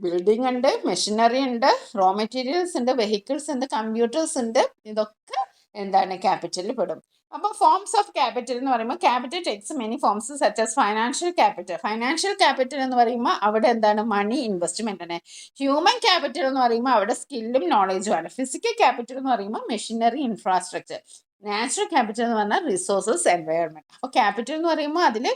ബിൽഡിംഗ് ഉണ്ട്, മെഷീനറി ഉണ്ട്, റോ മെറ്റീരിയൽസ് ഉണ്ട്, വെഹിക്കിൾസ് ഉണ്ട്, കമ്പ്യൂട്ടേഴ്സ് ഉണ്ട്. ഇതൊക്കെ എന്താണ്? ക്യാപിറ്റലിൽ പെടും. അപ്പോൾ ഫോംസ് ഓഫ് ക്യാപിറ്റൽ എന്ന് പറയുമ്പോൾ capital takes many forms such as financial capital. Financial capital എന്ന് പറയുമ്പോൾ അവിടെ എന്താണ്? മണി, ഇൻവെസ്റ്റ്മെന്റ് ആണ്. ഹ്യൂമൻ ക്യാപിറ്റൽ എന്ന് പറയുമ്പോൾ അവിടെ സ്കില്ലും നോളജും ആണ്. ഫിസിക്കൽ ക്യാപിറ്റൽ എന്ന് പറയുമ്പോൾ മെഷീനറി, ഇൻഫ്രാസ്ട്രക്ചർ. നാച്ചുറൽ ക്യാപിറ്റൽ എന്ന് പറഞ്ഞാൽ റിസോഴ്സസ്, എൻവയോൺമെന്റ്. അപ്പോൾ ക്യാപിറ്റൽ എന്ന് പറയുമ്പോൾ അതിൽ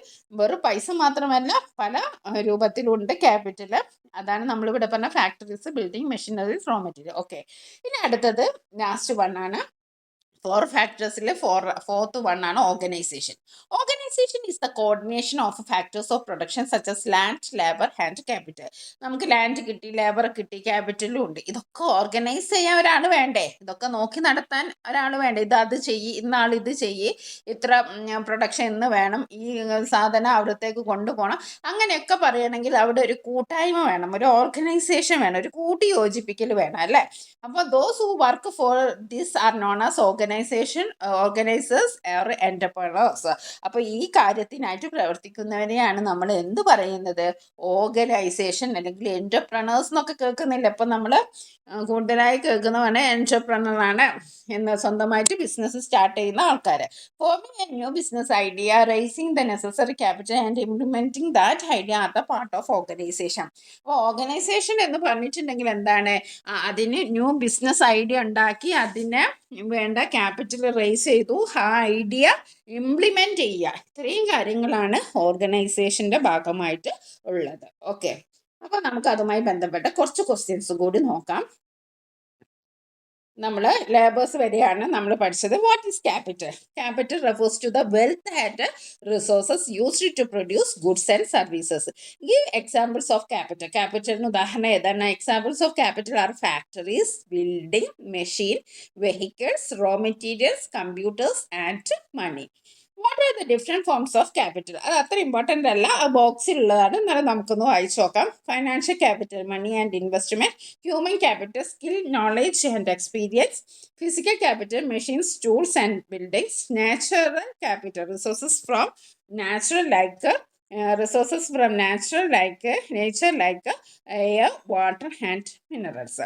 വെറും പൈസ മാത്രമല്ല, പല രൂപത്തിലുണ്ട് ക്യാപിറ്റൽ. അതാണ് നമ്മളിവിടെ പറഞ്ഞ factories, building, machineries, raw material. Okay. ഇനി അടുത്തത് ലാസ്റ്റ് വൺ ആണ്. 4 ഫാക്ടേഴ്സിൽ ഫോർത്ത് വൺ ആണ് organisation. Organisation is the coordination of factors of production such as land, labour and capital. നമുക്ക് ലാൻഡ് കിട്ടി, ലേബർ കിട്ടി, ക്യാപിറ്റലും ഉണ്ട്. ഇതൊക്കെ ഓർഗനൈസ് ചെയ്യാൻ ഒരാൾ വേണ്ടേ? ഇതൊക്കെ നോക്കി നടത്താൻ ഒരാൾ വേണ്ടേ? അത് ചെയ്യ്, ഇന്നാൾ ഇത് ചെയ്യ്, ഇത്ര പ്രൊഡക്ഷൻ ഇന്ന് വേണം, ഈ സാധനം അവിടത്തേക്ക് കൊണ്ടുപോകണം, അങ്ങനെയൊക്കെ പറയണമെങ്കിൽ അവിടെ ഒരു കൂട്ടായ്മ വേണം, ഒരു ഓർഗനൈസേഷൻ വേണം, ഒരു കൂട്ടി യോജിപ്പിക്കൽ വേണം അല്ലേ? അപ്പോൾ those who work for this are known as organisers or entrepreneurs. അപ്പോൾ ഈ കാര്യത്തിനായിട്ട് പ്രവർത്തിക്കുന്നവരെയാണ് നമ്മൾ എന്ത് പറയുന്നത്? ഓർഗനൈസേഷൻ അല്ലെങ്കിൽ എന്റർപ്രണേഴ്സ് എന്നൊക്കെ കേൾക്കുന്നില്ല. ഇപ്പം നമ്മൾ കൂടുതലായി കേൾക്കുന്നതാണ് എന്റർപ്രണർ ആണ് എന്ന്, സ്വന്തമായിട്ട് ബിസിനസ് സ്റ്റാർട്ട് ചെയ്യുന്ന ആൾക്കാർ. Forming a new business idea, raising the necessary capital and implementing that idea are the part of organisation. അപ്പോൾ ഓർഗനൈസേഷൻ എന്ന് പറഞ്ഞിട്ടുണ്ടെങ്കിൽ എന്താണ്? അതിന് ന്യൂ ബിസിനസ് ഐഡിയ ഉണ്ടാക്കി അതിന് വേണ്ട ക്യാപിറ്റൽ റേസ് ചെയ്തു, ആ ഐഡിയ ഇംപ്ലിമെന്റ് ചെയ്യുക. ഇത്രയും കാര്യങ്ങളാണ് ഓർഗനൈസേഷന്റെ ഭാഗമായിട്ട് ഉള്ളത്. ഓക്കെ. അപ്പോൾ നമുക്ക് അതുമായി ബന്ധപ്പെട്ട കുറച്ച് ക്വസ്റ്റ്യൻസ് കൂടി നോക്കാം. നമ്മൾ ലേബേഴ്സ് വരെയാണ് നമ്മൾ പഠിച്ചത്. What is capital? Capital refers to the wealth and resources used to produce goods and services. Give examples of capital. ക്യാപിറ്റലിന് ഉദാഹരണം ഏതാണ്? Examples of capital are factories, building, machine, vehicles, raw materials, computers and money. What are the different forms of capital? അത് അത്ര ഇമ്പോർട്ടൻ്റ് അല്ല, ആ ബോക്സിലുള്ളതാണ്, എന്നാലും നമുക്കൊന്ന് വായിച്ചു നോക്കാം. Financial capital, money and investment. Human capital, skill, knowledge and experience. Physical capital, machines, tools and buildings. Natural capital, resources from natural like resources from nature like air, water and minerals.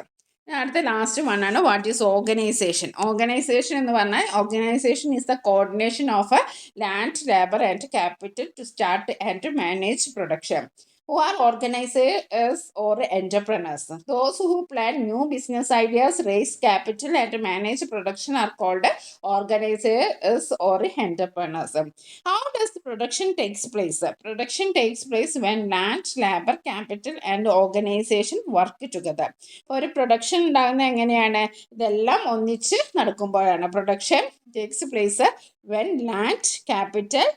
അടുത്ത ലാസ്റ്റ് വൺ ആണ് വാട്ട് ഈസ് ഓർഗനൈസേഷൻ. ഓർഗനൈസേഷൻ എന്ന് പറഞ്ഞാൽ organisation is the coordination of land, labour and capital to start and manage production. Who are organizers or entrepreneurs? Those who plan new business ideas, raise capital and manage production are called organizers or entrepreneurs. How does production takes place? Production takes place when land, labor, capital and organization work together. ഒരു പ്രൊഡക്ഷൻ ഉണ്ടാകുന്നത് എങ്ങനെയാണ്? ഇതെല്ലാം ഒന്നിച്ച് നടക്കുമ്പോഴാണ്. Production takes place when land, capital,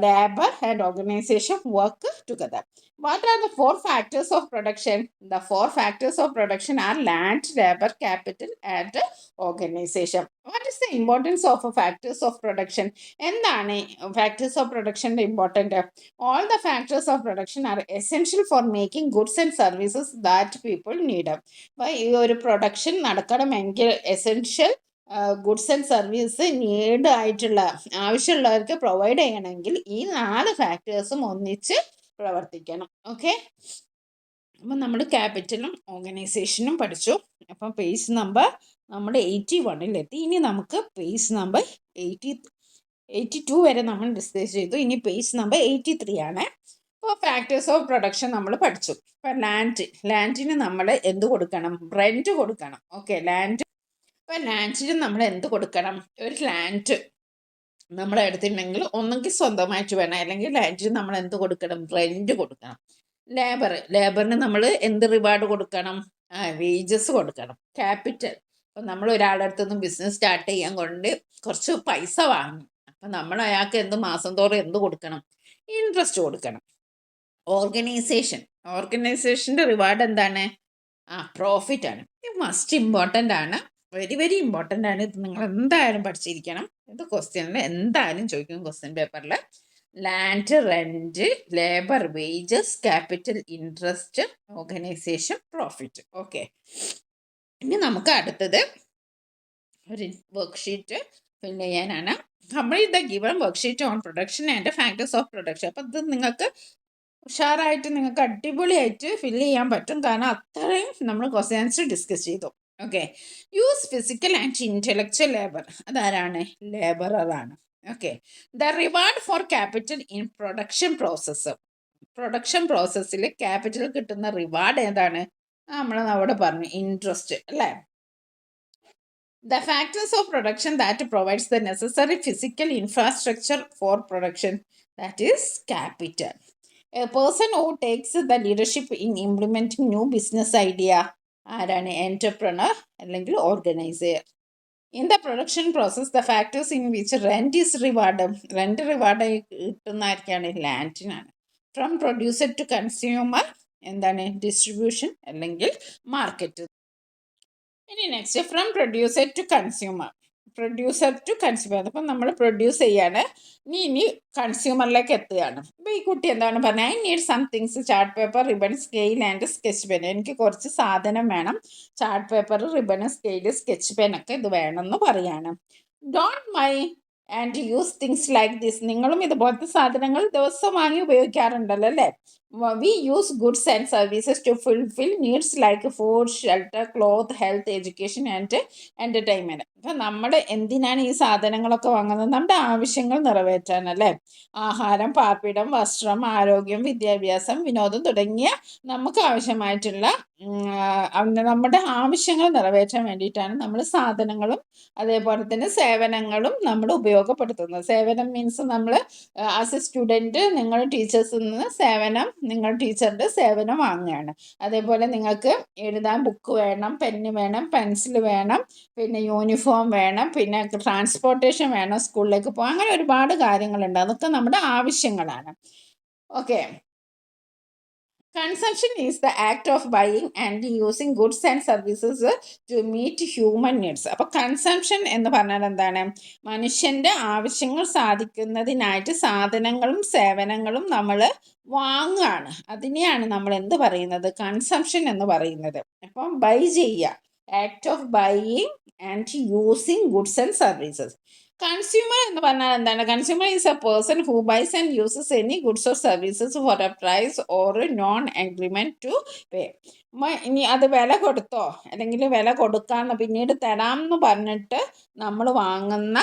labor and organization work together. What are the four factors of production? The four factors of production are land, labor, capital and organization. What is the importance of factors of production? എന്താണ് factors of production important? All the factors of production are essential for making goods and services that people need. അപ്പോൾ ഈ ഒരു പ്രൊഡക്ഷൻ നടക്കണമെങ്കിൽ essential goods and service need ആയിട്ടുള്ള ആവശ്യമുള്ളവർക്ക് പ്രൊവൈഡ് ചെയ്യണമെങ്കിൽ ഈ 4 ഫാക്ടേഴ്സും ഒന്നിച്ച് പ്രവർത്തിക്കണം. ഓക്കെ, അപ്പം നമ്മൾ ക്യാപിറ്റലും ഓർഗനൈസേഷനും പഠിച്ചു. അപ്പം പേജ് നമ്പർ നമ്മൾ 81-ലെത്തി. ഇനി നമുക്ക് പേജ് നമ്പർ 82 വരെ നമ്മൾ ഡിസ്കസ് ചെയ്തു. ഇനി പേജ് നമ്പർ 83 ആണ്. അപ്പോൾ ഫാക്ടേഴ്സ് ഓഫ് പ്രൊഡക്ഷൻ നമ്മൾ പഠിച്ചു. ഇപ്പം ലാൻഡിന് നമ്മൾ എന്ത് കൊടുക്കണം? റെൻറ്റ് കൊടുക്കണം. ഓക്കെ, ഇപ്പം ലാൻഡിന് നമ്മൾ എന്ത് കൊടുക്കണം? ഒരു ലാൻഡ് നമ്മൾ എടുത്തിട്ടുണ്ടെങ്കിൽ ഒന്നെങ്കിൽ സ്വന്തമായിട്ട് വേണം, അല്ലെങ്കിൽ ലാൻഡിന് നമ്മൾ എന്ത് കൊടുക്കണം? റെൻറ്റ് കൊടുക്കണം. ലേബറിന് നമ്മൾ എന്ത് റിവാർഡ് കൊടുക്കണം? വേജസ് കൊടുക്കണം. ക്യാപിറ്റൽ, അപ്പം നമ്മൾ ഒരാളുടെ അടുത്തുനിന്ന് ബിസിനസ് സ്റ്റാർട്ട് ചെയ്യാൻ കൊണ്ട് കുറച്ച് പൈസ വാങ്ങി, അപ്പം നമ്മൾ അയാൾക്ക് മാസം തോറും എന്ത് കൊടുക്കണം? ഇൻട്രസ്റ്റ് കൊടുക്കണം. ഓർഗനൈസേഷൻ്റെ റിവാർഡ് എന്താണ്? പ്രോഫിറ്റ് ആണ്. ഇത് മസ്റ്റ് ഇമ്പോർട്ടൻ്റ് ആണ്, വെരി വെരി ഇമ്പോർട്ടൻ്റ് ആണ്. ഇത് നിങ്ങൾ എന്തായാലും പഠിച്ചിരിക്കണം. ഇത് ക്വസ്റ്റ്യനിൽ എന്തായാലും ചോദിക്കും ക്വസ്റ്റ്യൻ പേപ്പറിൽ. Land, rent, labour, wages, capital, interest, organisation, profit. Okay, ഇനി നമുക്ക് അടുത്തത് ഒരു വർക്ക്ഷീറ്റ് ഫിൽ ചെയ്യാനാണ്. Complete the given worksheet on production and factors of production. അപ്പം ഇത് നിങ്ങൾക്ക് ഉഷാറായിട്ട് നിങ്ങൾക്ക് അടിപൊളിയായിട്ട് ഫില്ല് ചെയ്യാൻ പറ്റും, കാരണം അത്രയും നമ്മൾ ക്വസ്റ്റ്യൻസ് ഡിസ്കസ് ചെയ്തു. Okay, use physical and intellectual labour. അതാരാണ്? ലേബററാണ്. Okay, the reward for capital in production പ്രോസസ്സിൽ ക്യാപിറ്റൽ കിട്ടുന്ന റിവാർഡ് ഏതാണ്? നമ്മൾ അവിടെ പറഞ്ഞു, ഇൻട്രസ്റ്റ് അല്ലേ? The factors of production that provides the necessary physical infrastructure for production, that is capital. A person who takes the leadership in implementing new business idea, ആരാണ്? entrepreneur അല്ലെങ്കിൽ organizer. In the production process, the factors in which rent is rewarded, കിട്ടുന്ന ആർക്കാണ്? ലാൻഡിനാണ്. ഫ്രം പ്രൊഡ്യൂസർ ടു കൺസ്യൂമർ എന്താണ്? ഡിസ്ട്രിബ്യൂഷൻ അല്ലെങ്കിൽ മാർക്കറ്റ്. ഇനി next from producer to consumer. അപ്പം നമ്മൾ പ്രൊഡ്യൂസ് ചെയ്യാണ്, ഇനി കൺസ്യൂമറിലേക്ക് എത്തുകയാണ്. അപ്പോൾ ഈ കുട്ടി എന്താണ് പറഞ്ഞത്? I need some things, chart paper, ribbon, scale and sketch pen. എനിക്ക് കുറച്ച് സാധനം വേണം, chart paper, ribbon, scale, sketch പെനൊക്കെ ഇത് വേണമെന്ന് പറയാണ്. Don't my and use things like this. നിങ്ങളും ഇതുപോലത്തെ സാധനങ്ങൾ ദിവസം വാങ്ങി ഉപയോഗിക്കാറുണ്ടല്ലോ അല്ലേ? We use goods and services to fulfill needs like food, shelter, cloth, health, education and entertainment. അപ്പം നമ്മൾ എന്തിനാണ് ഈ സാധനങ്ങളൊക്കെ വാങ്ങുന്നത്? നമ്മുടെ ആവശ്യങ്ങൾ നിറവേറ്റാനല്ലേ? ആഹാരം, പാർപ്പിടം, വസ്ത്രം, ആരോഗ്യം, വിദ്യാഭ്യാസം, വിനോദം തുടങ്ങിയ നമുക്ക് ആവശ്യമായിട്ടുള്ള നമ്മുടെ ആവശ്യങ്ങൾ നിറവേറ്റാൻ വേണ്ടിയിട്ടാണ് നമ്മൾ സാധനങ്ങളും അതേപോലെ തന്നെ സേവനങ്ങളും നമ്മൾ ഉപയോഗപ്പെടുത്തുന്നത്. സേവനം മീൻസ് നമ്മൾ ആസ് എ സ്റ്റുഡൻറ്റ് നിങ്ങൾ ടീച്ചേഴ്സിൽ നിന്ന് നിങ്ങൾ ടീച്ചറുടെ സേവനം വാങ്ങുകയാണ്. അതേപോലെ നിങ്ങൾക്ക് എഴുതാൻ ബുക്ക് വേണം, പെന്ന് വേണം, പെൻസിൽ വേണം, പിന്നെ യൂണിഫോം വേണം, പിന്നെ ട്രാൻസ്പോർട്ടേഷൻ വേണം, സ്കൂളിലേക്ക് പോകാൻ, അങ്ങനെ ഒരുപാട് കാര്യങ്ങളുണ്ട്. അതൊക്കെ നമ്മുടെ ആവശ്യങ്ങളാണ്. Okay, consumption is the act of buying and using goods and services to meet human needs. അപ്പോൾ കൺസംഷൻ എന്ന് പറഞ്ഞാൽ എന്താണ്? മനുഷ്യൻ്റെ ആവശ്യങ്ങൾ സാധിക്കുന്നതിനായിട്ട് സാധനങ്ങളും സേവനങ്ങളും നമ്മൾ വാങ്ങുകയാണ്. അതിനെയാണ് നമ്മൾ എന്ത് പറയുന്നത്? കൺസംഷൻ എന്ന് പറയുന്നത്. അപ്പം ബൈ ചെയ്യുക, act of buying and using goods and services. Consumer എന്ന് പറഞ്ഞാൽ എന്താണ്? Consumer is a person who buys and uses any goods or services for a price or known agreement to pay. ഇനി അത് വില കൊടുത്തോ അല്ലെങ്കിൽ വില കൊടുക്കാന്ന് പിന്നീട് തരാമെന്ന് പറഞ്ഞിട്ട് നമ്മൾ വാങ്ങുന്ന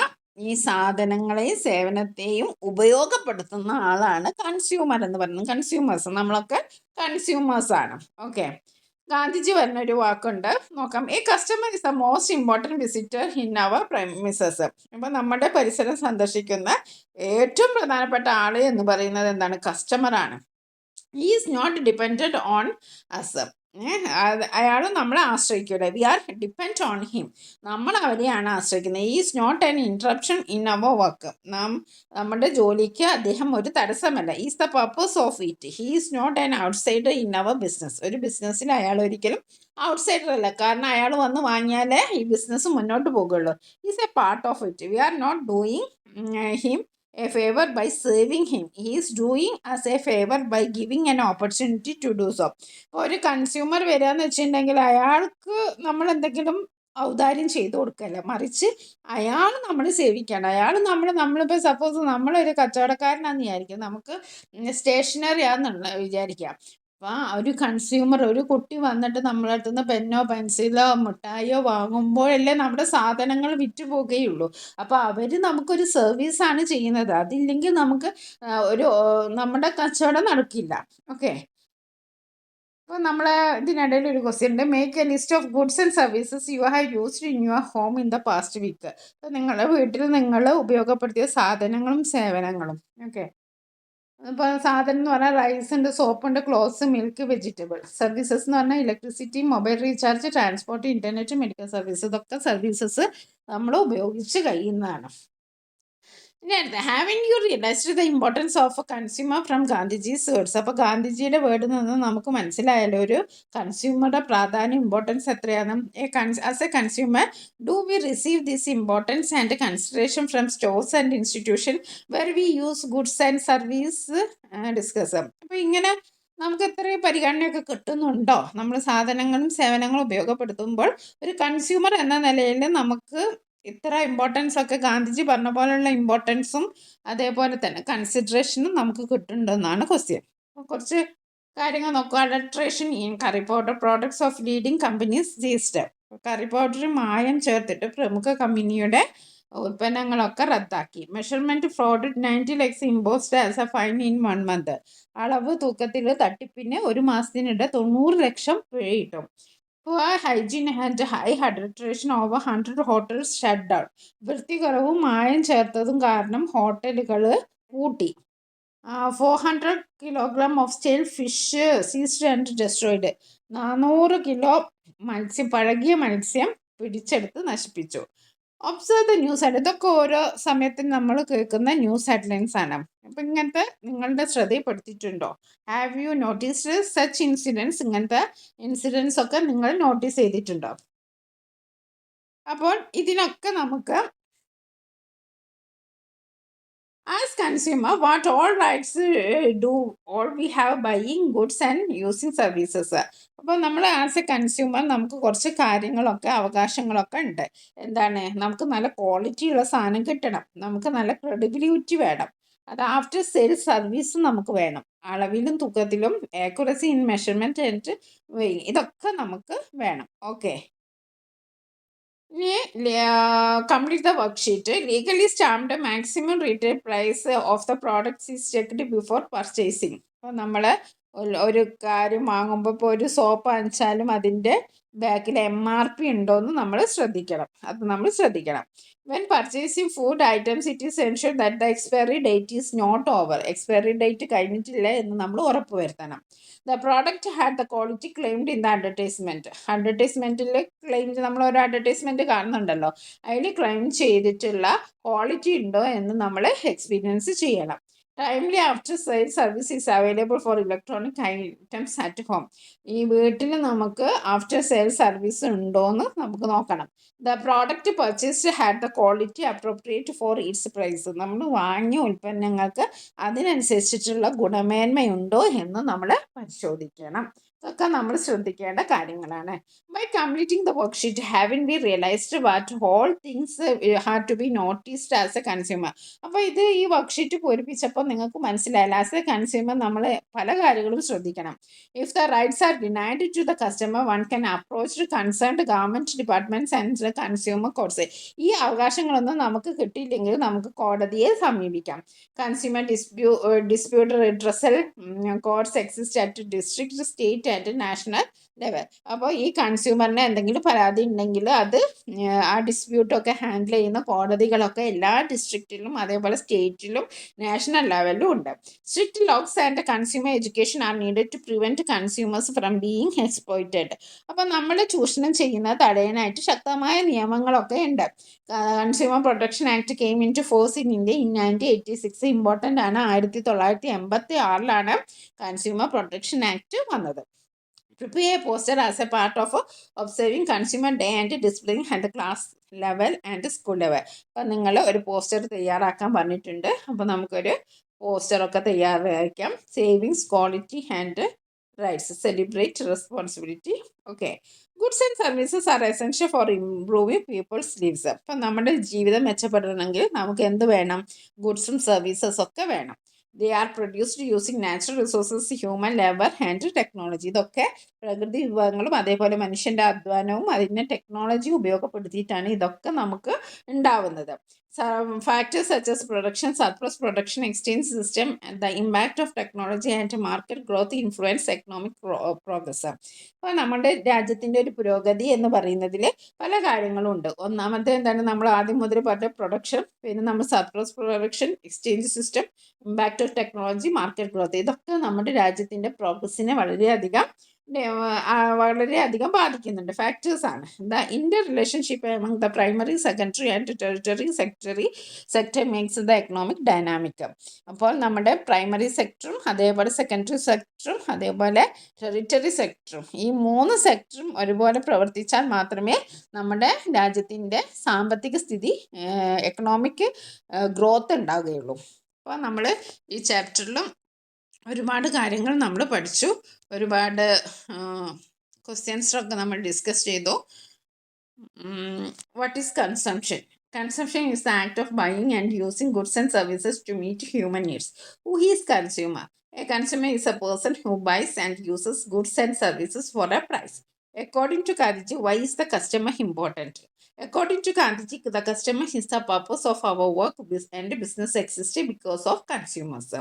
ഈ സാധനങ്ങളെയും സേവനത്തെയും ഉപയോഗപ്പെടുത്തുന്ന ആളാണ് കൺസ്യൂമർ എന്ന് പറയുന്നത്. കൺസ്യൂമേഴ്സ്, നമ്മളൊക്കെ കൺസ്യൂമേഴ്സാണ്. ഓക്കെ. ഗാന്ധിജി പറഞ്ഞൊരു വാക്കുണ്ട്, നോക്കാം. A customer is the most important visitor in our premises. അപ്പം നമ്മുടെ പരിസരം സന്ദർശിക്കുന്ന ഏറ്റവും പ്രധാനപ്പെട്ട ആൾ എന്ന് പറയുന്നത് എന്താണ്? കസ്റ്റമറാണ്. Is not dependent on us. അയാൾ നമ്മളെ ആശ്രയിക്കൂല. We are depend on him. നമ്മൾ അവരെയാണ് ആശ്രയിക്കുന്നത്. Is not an interruption in our work. നമ്മുടെ ജോലിക്ക് അദ്ദേഹം ഒരു തടസ്സമല്ല. Is the purpose of it. He is not an outsider in our business. ഒരു ബിസിനസ്സിൽ അയാൾ ഒരിക്കലും ഔട്ട്സൈഡർ അല്ല. കാരണം അയാൾ വന്ന് വാങ്ങിയാലേ ഈ ബിസിനസ് മുന്നോട്ട് പോകുള്ളൂ. Is a part of it. We are not doing him a favor by serving him. He is doing us a favor by giving an opportunity to do so. ഒരു കൺസ്യൂമർ വരികയെന്ന് വെച്ചിട്ടുണ്ടെങ്കിൽ അയാൾക്ക് നമ്മൾ എന്തെങ്കിലും ഔദാര്യം ചെയ്തു കൊടുക്കല്ല, മറിച്ച് അയാൾ നമ്മൾ സേവിക്കണം. നമ്മളിപ്പോൾ സപ്പോസ് നമ്മളൊരു കച്ചവടക്കാരനാണെന്ന് വിചാരിക്കും, നമുക്ക് സ്റ്റേഷനറി ആണെന്നുള്ള വിചാരിക്കാം. അപ്പോൾ ഒരു കൺസ്യൂമർ, ഒരു കുട്ടി വന്നിട്ട് നമ്മളെ അടുത്ത് നിന്ന് പെന്നോ പെൻസിലോ മിഠായിയോ വാങ്ങുമ്പോഴല്ലേ നമ്മുടെ സാധനങ്ങൾ വിറ്റ് പോകുകയുള്ളൂ. അപ്പോൾ അവർ നമുക്കൊരു സർവീസാണ് ചെയ്യുന്നത്. അതില്ലെങ്കിൽ നമുക്ക് നമ്മുടെ കച്ചവടം നടക്കില്ല. ഓക്കെ. അപ്പോൾ നമ്മൾ ഇതിനിടയിൽ ഒരു ക്വസ്റ്റ്യൻ ഉണ്ട്. Make a list of goods and services you have used in your home in the past week. അപ്പോൾ നിങ്ങളുടെ വീട്ടിൽ നിങ്ങൾ ഉപയോഗപ്പെടുത്തിയ സാധനങ്ങളും സേവനങ്ങളും. ഓക്കെ. ഇപ്പോൾ സാധനം എന്ന് പറഞ്ഞാൽ റൈസ് ഉണ്ട്, സോപ്പ് ഉണ്ട്, ക്ലോത്ത്സ്, മിൽക്ക്, വെജിറ്റബിൾ. സർവീസസ് എന്ന് പറഞ്ഞാൽ electricity, mobile recharge, transport, internet, medical service. ഇതൊക്കെ സർവീസസ് നമ്മൾ ഉപയോഗിച്ച് കഴിയുന്നതാണ്. ഇനി അടുത്ത, having you realised the importance of a consumer from Gandhiji's words. അപ്പോൾ ഗാന്ധിജിയുടെ വേർഡിൽ നിന്ന് നമുക്ക് മനസ്സിലായാലോ ഒരു കൺസ്യൂമറുടെ പ്രാധാന്യം, ഇമ്പോർട്ടൻസ് എത്രയാണ്? As a consumer do we receive this importance and consideration from stores and institution were we use goods and service discuss. അപ്പോൾ ഇങ്ങനെ നമുക്ക് എത്ര പരിഗണനയൊക്കെ കിട്ടുന്നുണ്ടോ നമ്മൾ സാധനങ്ങളും സേവനങ്ങളും ഉപയോഗപ്പെടുത്തുമ്പോൾ? ഒരു കൺസ്യൂമർ എന്ന നിലയിൽ നമുക്ക് ഇത്ര ഇമ്പോർട്ടൻസ് ഒക്കെ ഗാന്ധിജി പറഞ്ഞ പോലെയുള്ള ഇമ്പോർട്ടൻസും അതേപോലെ തന്നെ കൺസിഡറേഷനും നമുക്ക് കിട്ടുന്നുണ്ടെന്നാണ് ക്വസ്റ്റ്യൻ. കുറച്ച് കാര്യങ്ങൾ നോക്കുക. Adulteration in curry powder products of leading companies seized. കറി പൗഡറിൽ മായം ചേർത്തിട്ട് പ്രമുഖ കമ്പനിയുടെ ഉൽപ്പന്നങ്ങളൊക്കെ റദ്ദാക്കി. Measurement fraud 90 lakhs imposed as a fine in 1 month. അളവ് തൂക്കത്തിൽ തട്ടിപ്പിന് ഒരു മാസത്തിനിടെ 90 ലക്ഷം പിഴയിട്ടു. Poor hygiene and high adulteration over 100 hotels shut down. വൃത്തികുറവും മായം ചേർത്തതും കാരണം ഹോട്ടലുകൾ പൂട്ടി. 400 kilogram of stale fish seized and destroyed. 400 kilo പഴകിയ മത്സ്യം പിടിച്ചെടുത്ത് നശിപ്പിച്ചു. Observe the news head. ഇതൊക്കെ ഓരോ സമയത്തും നമ്മൾ കേൾക്കുന്ന ന്യൂസ് ഹെഡ്ലൈൻസ് ആണ്. അപ്പം ഇങ്ങനത്തെ നിങ്ങളുടെ ശ്രദ്ധയിൽപ്പെടുത്തിയിട്ടുണ്ടോ? Have you noticed such incidence? ഇങ്ങനത്തെ ഇൻസിഡൻസ് ഒക്കെ നിങ്ങൾ നോട്ടീസ് ചെയ്തിട്ടുണ്ടോ? അപ്പോൾ ഇതിനൊക്കെ നമുക്ക് as consumer what all rights do all we have buying goods and using services. അപ്പോൾ നമ്മൾ ആസ് എ കൺസ്യൂമർ നമുക്ക് കുറച്ച് കാര്യങ്ങളൊക്കെ അവകാശങ്ങളൊക്കെ ഉണ്ട്. എന്താണ്? നമുക്ക് നല്ല ക്വാളിറ്റിയുള്ള സാധനം കിട്ടണം, നമുക്ക് നല്ല ക്രെഡിബിലിറ്റി വേണം, അത് ആഫ്റ്റർ സെയിൽസ് സർവീസ് നമുക്ക് വേണം, അളവിലും തൂക്കത്തിലും accuracy in measurement and weighing, ഇതൊക്കെ നമുക്ക് വേണം. Okay. Complete the worksheet. Legally stamped maximum retail price of the products is checked before purchasing. അപ്പോൾ നമ്മൾ ഒരു കാര്യം വാങ്ങുമ്പോൾ ഇപ്പോൾ ഒരു സോപ്പ് വാങ്ങിച്ചാലും അതിൻ്റെ ബാക്കിൽ MRP ഉണ്ടോയെന്ന് നമ്മൾ ശ്രദ്ധിക്കണം. When purchasing food items, it is ensured that the expiry date is not over. Expiry date കഴിഞ്ഞിട്ടില്ല എന്ന് നമ്മൾ ഉറപ്പ് വരുത്തണം. The product had the quality claimed in the advertisement. അഡ്വർടൈസ്മെൻറ്റിൽ ക്ലെയിം, നമ്മൾ ഒരു അഡ്വർടൈസ്മെൻറ്റ് കാണുന്നുണ്ടല്ലോ, അതിൽ ക്ലെയിം ചെയ്തിട്ടുള്ള ക്വാളിറ്റി ഉണ്ടോ എന്ന് നമ്മൾ എക്സ്പീരിയൻസ് ചെയ്യണം. Timely after sale service is available for electronic items at home. ഈ വീട്ടിൽ നമുക്ക് ആഫ്റ്റർ സെയിൽ സർവീസ് ഉണ്ടോയെന്ന് നമുക്ക് നോക്കണം. The product purchased had the quality appropriate for its price. നമ്മൾ വാങ്ങിയ ഉൽപ്പന്നങ്ങൾക്ക് അതിനനുസരിച്ചിട്ടുള്ള ഗുണമേന്മയുണ്ടോ എന്ന് നമ്മൾ പരിശോധിക്കണം. ഇതൊക്കെ നമ്മൾ ശ്രദ്ധിക്കേണ്ട കാര്യങ്ങളാണ്. By completing the worksheet having be realised what whole things had to be noticed as a consumer. അപ്പോൾ ഇത് ഈ വർക്ക്ഷീറ്റ് പൂരിപ്പിച്ചപ്പോൾ നിങ്ങൾക്ക് മനസ്സിലായില്ല, ആസ് എ കൺസ്യൂമർ നമ്മൾ പല കാര്യങ്ങളും ശ്രദ്ധിക്കണം. If the rights are denied to the customer one can approach concerned government departments and consumer courts. ഈ അവകാശങ്ങളൊന്നും നമുക്ക് കിട്ടിയില്ലെങ്കിൽ നമുക്ക് കോടതിയെ സമീപിക്കാം. Consumer dispute redressal courts exist at district, state and national level. അപ്പോൾ ഈ കൺസ്യൂമറിന് എന്തെങ്കിലും പരാതി ഉണ്ടെങ്കിൽ അത് ആ ഡിസ്പ്യൂട്ടൊക്കെ ഹാൻഡിൽ ചെയ്യുന്ന കോടതികളൊക്കെ എല്ലാ ഡിസ്ട്രിക്റ്റിലും അതേപോലെ സ്റ്റേറ്റിലും നാഷണൽ ലെവലിലും ഉണ്ട്. Strict laws and consumer education are needed to prevent consumers from being exploited. അപ്പോൾ നമ്മൾ ചൂഷണം ചെയ്യുന്നത് തടയാനായിട്ട് ശക്തമായ നിയമങ്ങളൊക്കെ ഉണ്ട്. Consumer protection act came into force in India in 1986. Important ആണ്. 1986 കൺസ്യൂമർ പ്രൊട്ടക്ഷൻ ആക്ട് വന്നത്. Prepare a poster as a part of observing Consumer Day and displaying at the class level and school level. അപ്പോൾ നിങ്ങൾ ഒരു പോസ്റ്റർ തയ്യാറാക്കാൻ പറഞ്ഞിട്ടുണ്ട്. അപ്പോൾ നമുക്കൊരു പോസ്റ്ററൊക്കെ തയ്യാറാക്കാം. Savings, quality and rights, celebrate responsibility. Okay. Goods and services are essential for improving people's lives. അപ്പം നമ്മുടെ ജീവിതം മെച്ചപ്പെടണമെങ്കിൽ നമുക്ക് എന്ത് വേണം? ഗുഡ്സും സർവീസസ് ഒക്കെ വേണം. They are produced using natural resources, human labor and technology. ഇതൊക്കെ പ്രകൃതി വിഭവങ്ങളും അതേപോലെ മനുഷ്യൻ്റെ അധ്വാനവും അതിനെ ടെക്നോളജി ഉപയോഗപ്പെടുത്തിയിട്ടാണ് ഇതൊക്കെ നമുക്ക് ഉണ്ടാവുന്നത്. Factors such as production, surplus production, exchange system, and the impact of technology and market growth influence economic progress. അപ്പോൾ നമ്മുടെ രാജ്യത്തിൻ്റെ ഒരു പുരോഗതി എന്ന് പറയുന്നതിൽ പല കാര്യങ്ങളും ഉണ്ട്. ഒന്നാമത്തെ എന്താണ്, നമ്മൾ ആദ്യം മുതൽ പറഞ്ഞ പ്രൊഡക്ഷൻ, പിന്നെ നമ്മൾ surplus production, exchange system, impact of technology, market growth. ഇതൊക്കെ നമ്മുടെ രാജ്യത്തിൻ്റെ പ്രോഗ്രസ്സിനെ വളരെയധികം ബാധിക്കുന്നുണ്ട്. ഫാക്ടേഴ്സാണ്. The inter relationship among the primary, secondary and territory sector makes the economic dynamic. അപ്പോൾ നമ്മുടെ പ്രൈമറി സെക്ടറും അതേപോലെ സെക്കൻഡറി സെക്ടറും അതേപോലെ ടെറിട്ടറി സെക്ടറും, ഈ 3 സെക്ടറും ഒരുപോലെ പ്രവർത്തിച്ചാൽ മാത്രമേ നമ്മുടെ രാജ്യത്തിൻ്റെ സാമ്പത്തിക സ്ഥിതി, എക്കണോമിക് ഗ്രോത്ത് ഉണ്ടാവുകയുള്ളൂ. അപ്പോൾ നമ്മൾ ഈ ചാപ്റ്ററിലും ഒരുപാട് കാര്യങ്ങൾ നമ്മൾ പഠിച്ചു. ഒരുപാട് ക്വസ്റ്റ്യൻസൊക്കെ നമ്മൾ ഡിസ്കസ് ചെയ്തു. What is consumption? Consumption is the act of buying and using goods and services to meet human needs. Who is consumer? A consumer is a person who buys and uses goods and services for a price. According to Gandhiji, why is the customer important? According to Gandhiji, the customer is the purpose of our work and business exists because of consumers.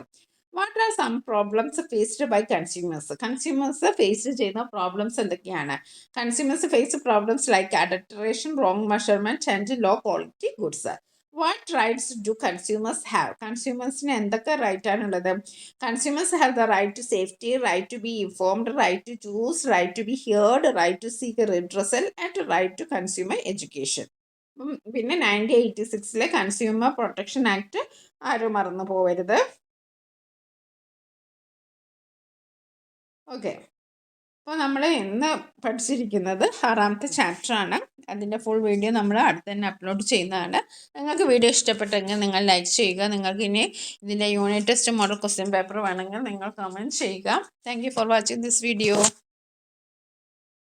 What are some problems faced by consumers? Consumers face ചെയ്യുന്ന പ്രോബ്ലംസ് എന്തൊക്കെയാണ്? Consumers face problems like adulteration, wrong measurement and low quality goods. What rights do consumers have? Consumersന് എന്തൊക്കെ റൈറ്റ് ആണുള്ളത്? Consumers have the right to safety, right to be informed, right to choose, right to be heard, right to seek redressal and right to consumer education. പിന്നെ 1986 കൺസ്യൂമർ പ്രൊട്ടക്ഷൻ ആക്ട് ആരും മറന്നു പോകരുത്. ഓക്കെ. അപ്പോൾ നമ്മൾ ഇന്ന് പഠിച്ചിരിക്കുന്നത് 6ാമത്തെ ചാപ്റ്ററാണ്. അതിൻ്റെ ഫുൾ വീഡിയോ നമ്മൾ അടുത്ത് തന്നെ അപ്ലോഡ് ചെയ്യുന്നതാണ്. നിങ്ങൾക്ക് വീഡിയോ ഇഷ്ടപ്പെട്ടെങ്കിൽ നിങ്ങൾ ലൈക്ക് ചെയ്യുക. നിങ്ങൾക്ക് ഇനി ഇതിൻ്റെ unit test model question paper വേണമെങ്കിൽ നിങ്ങൾ കമൻറ്റ് ചെയ്യുക. Thank you for watching this video.